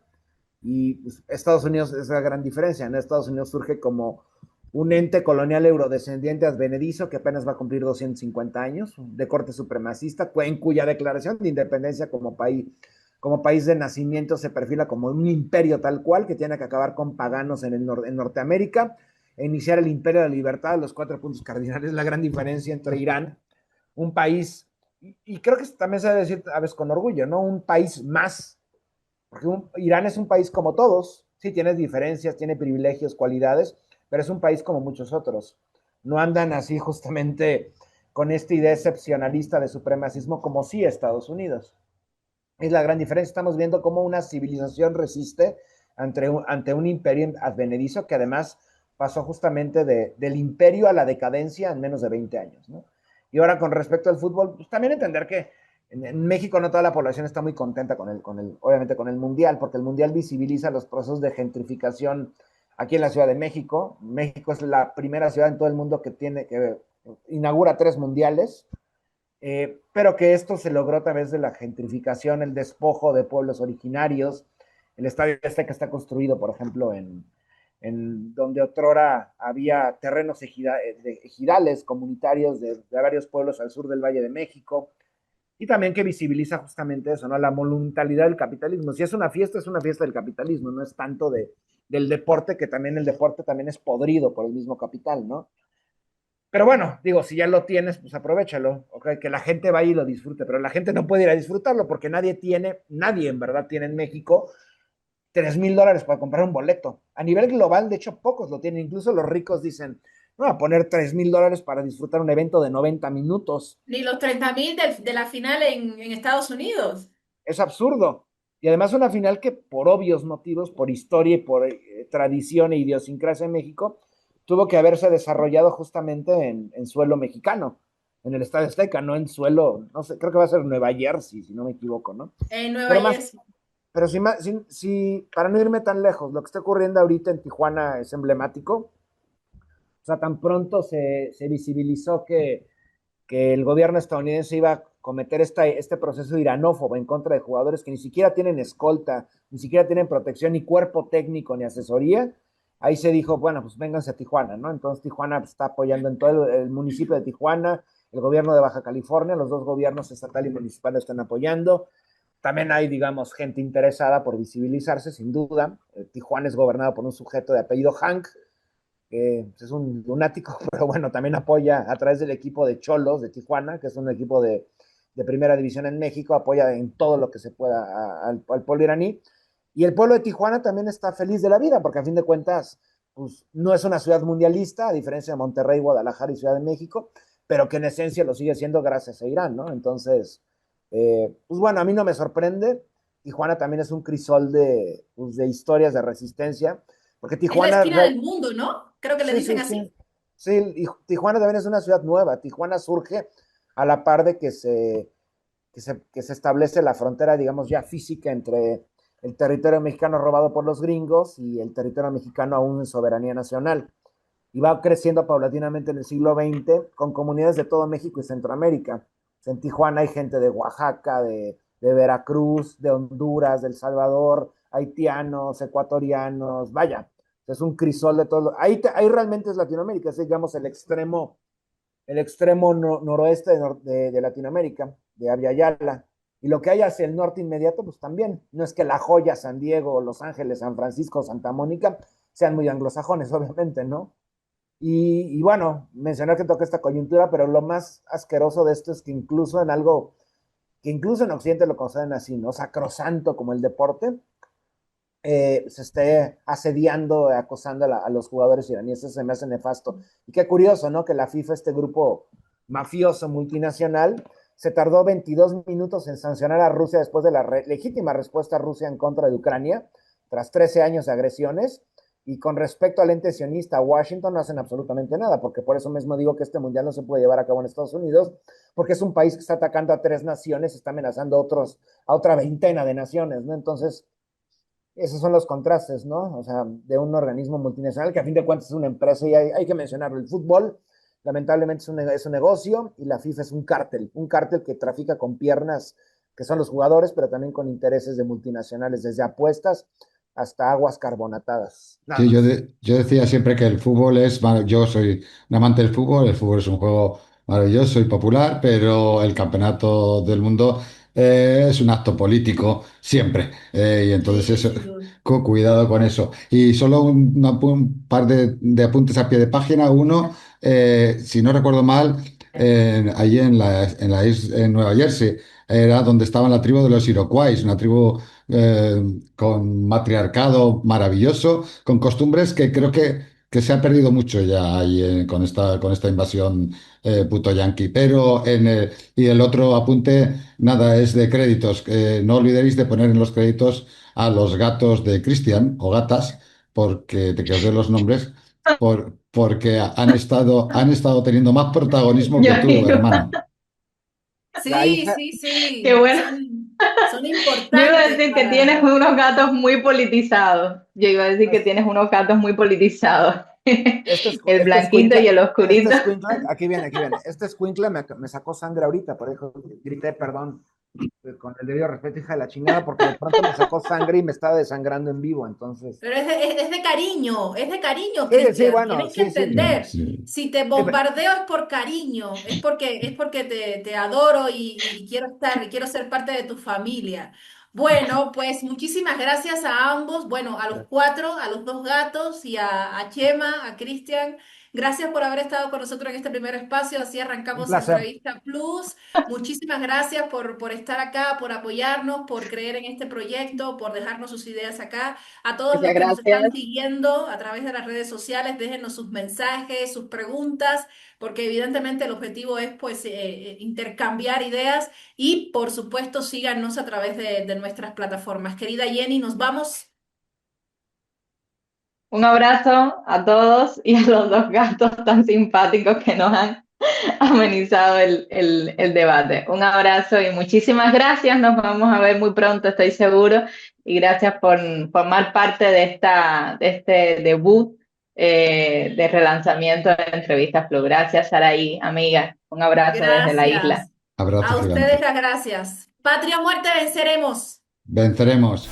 y pues, Estados Unidos es la gran diferencia, ¿no? Estados Unidos surge como un ente colonial eurodescendiente advenedizo que apenas va a cumplir 250 años, de corte supremacista, en cuya declaración de independencia como país de nacimiento se perfila como un imperio tal cual que tiene que acabar con paganos en Norteamérica e iniciar el imperio de la libertad. Los 4 puntos cardinales, la gran diferencia entre Irán, un país, y creo que también se debe decir a veces con orgullo, ¿no? Un país más, porque Irán es un país como todos, sí tiene diferencias, tiene privilegios, cualidades, pero es un país como muchos otros. No andan así justamente con esta idea excepcionalista de supremacismo como sí Estados Unidos. Es la gran diferencia. Estamos viendo cómo una civilización resiste ante un imperio advenedizo que además pasó justamente del imperio a la decadencia en menos de 20 años, ¿no? Y ahora con respecto al fútbol, pues también entender que en México no toda la población está muy contenta obviamente con el Mundial, porque el Mundial visibiliza los procesos de gentrificación aquí en la Ciudad de México. México es la primera ciudad en todo el mundo que inaugura 3 mundiales. Pero que esto se logró a través de la gentrificación, el despojo de pueblos originarios. El estadio este que está construido, por ejemplo, en donde otrora había terrenos ejidales comunitarios de varios pueblos al sur del Valle de México, y también que visibiliza justamente eso, ¿no? La monumentalidad del capitalismo. Si es una fiesta del capitalismo, no es tanto del deporte, que también el deporte también es podrido por el mismo capital, ¿no? Pero bueno, digo, si ya lo tienes, pues aprovéchalo, ¿ok? Que la gente vaya y lo disfrute, pero la gente no puede ir a disfrutarlo porque nadie en verdad tiene en México $3,000 para comprar un boleto. A nivel global, de hecho, pocos lo tienen. Incluso los ricos dicen, no, a poner $3,000 para disfrutar un evento de 90 minutos.
Ni los 30.000 de la final en Estados Unidos.
Es absurdo. Y además una final que por obvios motivos, por historia y por tradición e idiosincrasia en México, tuvo que haberse desarrollado justamente en suelo mexicano, en el Estadio Azteca, no en suelo, no sé, creo que va a ser Nueva Jersey, si no me equivoco, ¿no?
En Nueva
Pero más,
Jersey.
pero si, para no irme tan lejos, lo que está ocurriendo ahorita en Tijuana es emblemático. O sea, tan pronto se visibilizó que el gobierno estadounidense iba a cometer este proceso iranófobo en contra de jugadores que ni siquiera tienen escolta, ni siquiera tienen protección, ni cuerpo técnico, ni asesoría. Ahí se dijo, bueno, pues vénganse a Tijuana, ¿no? Entonces Tijuana está apoyando en todo el municipio de Tijuana, el gobierno de Baja California, los dos gobiernos estatal y municipal están apoyando. También hay, digamos, gente interesada por visibilizarse, sin duda. Tijuana es gobernado por un sujeto de apellido Hank, que es un lunático, pero bueno, también apoya a través del equipo de Cholos de Tijuana, que es un equipo de primera división en México, apoya en todo lo que se pueda al pueblo iraní. Y el pueblo de Tijuana también está feliz de la vida, porque a fin de cuentas, pues no es una ciudad mundialista, a diferencia de Monterrey, Guadalajara y Ciudad de México, pero que en esencia lo sigue siendo gracias a Irán, ¿no? Entonces, pues bueno, a mí no me sorprende. Tijuana también es un crisol pues, de historias de resistencia, porque
Es la
Tijuana...
esquina del mundo, ¿no? Creo que le
Sí,
dicen
sí,
así.
sí. Sí, y Tijuana también es una ciudad nueva. Tijuana surge a la par de que se establece la frontera, digamos, ya física entre el territorio mexicano robado por los gringos y el territorio mexicano aún en soberanía nacional. Y va creciendo paulatinamente en el siglo XX con comunidades de todo México y Centroamérica. En Tijuana hay gente de Oaxaca, de Veracruz, de Honduras, de El Salvador, haitianos, ecuatorianos, vaya, es un crisol de todo. Ahí realmente es Latinoamérica, es digamos el extremo noroeste de Latinoamérica, de Aviala. Y lo que hay hacia el norte inmediato, pues también. No es que La Joya, San Diego, Los Ángeles, San Francisco, Santa Mónica sean muy anglosajones, obviamente, ¿no? Y bueno, mencionar que toca esta coyuntura, pero lo más asqueroso de esto es que incluso en Occidente lo consideran así, ¿no? Sacrosanto como el deporte, se esté asediando, acosando a los jugadores iraníes. Eso se me hace nefasto. Y qué curioso, ¿no? Que la FIFA, este grupo mafioso multinacional, se tardó 22 minutos en sancionar a Rusia después de la legítima respuesta Rusia en contra de Ucrania, tras 13 años de agresiones. Y con respecto al ente sionista, Washington no hacen absolutamente nada, porque por eso mismo digo que este mundial no se puede llevar a cabo en Estados Unidos, porque es un país que está atacando a 3 naciones, está amenazando a otra veintena de naciones, ¿no? Entonces, esos son los contrastes, ¿no? O sea, de un organismo multinacional que a fin de cuentas es una empresa y hay que mencionarlo. El fútbol, lamentablemente, es un negocio y la FIFA es un cártel que trafica con piernas, que son los jugadores, pero también con intereses de multinacionales, desde apuestas hasta aguas carbonatadas. Nada
Sí, yo,
más.
yo decía siempre que el fútbol yo soy un amante del fútbol, el fútbol es un juego maravilloso y popular, pero el campeonato del mundo es un acto político siempre, y entonces
Sí,
eso,
sin duda.
cuidado con eso. Y solo un par de apuntes a pie de página. Uno, si no recuerdo mal, allí en Nueva Jersey era donde estaba la tribu de los Iroquois, una tribu con matriarcado maravilloso, con costumbres que creo que se ha perdido mucho ya ahí, con esta invasión puto yanqui. Pero y el otro apunte, nada, es de créditos. No olvidéis de poner en los créditos a los gatos de Christian o gatas, porque que os dé los nombres, porque han estado teniendo más protagonismo
Yo
que tú,
iba,
hermano.
La
Sí,
hija,
sí,
qué
sí.
bueno.
Son
Yo iba a
importantes
decir que tienes
para...
unos gatos muy politizados. Yo iba a decir que tienes unos gatos muy politizados. El blanquito y el oscurito.
aquí viene, este escuincla me sacó sangre ahorita, por eso grité, perdón. con el debido respeto, hija de la chingada, porque de pronto me sacó sangre y me estaba desangrando en vivo, entonces.
Pero es de cariño,
Sí, sí,
Cristian.
bueno,
Tienes que
sí, sí.
Sí,
entender.
sí.
Si te
Sí,
bombardeo es por cariño, es porque te adoro y quiero ser parte de tu familia. Bueno, pues muchísimas gracias a ambos, bueno, a los cuatro, a los dos gatos y a Chema, a Cristian. Gracias por haber estado con nosotros en este primer espacio. Así
un
arrancamos
placer.
Entrevista Plus. Muchísimas gracias por estar acá, por apoyarnos, por creer en este proyecto, por dejarnos sus ideas acá. A todos
Muchas
los que nos están
gracias.
siguiendo a través de las redes sociales, déjenos sus mensajes, sus preguntas, porque evidentemente el objetivo es pues intercambiar ideas y por supuesto síganos a través de nuestras plataformas. Querida Jenny, nos vamos.
Un abrazo a todos y a los dos gatos tan simpáticos que nos han amenizado el debate. Un abrazo y muchísimas gracias. Nos vamos a ver muy pronto, estoy seguro. Y gracias por formar parte de este debut de relanzamiento de Entrevistas Plus. Gracias, Saraí, amiga. Un abrazo desde la isla.
Gracias.
Abrazo
A ustedes
gigante.
las gracias. Patria o muerte, venceremos.
Venceremos.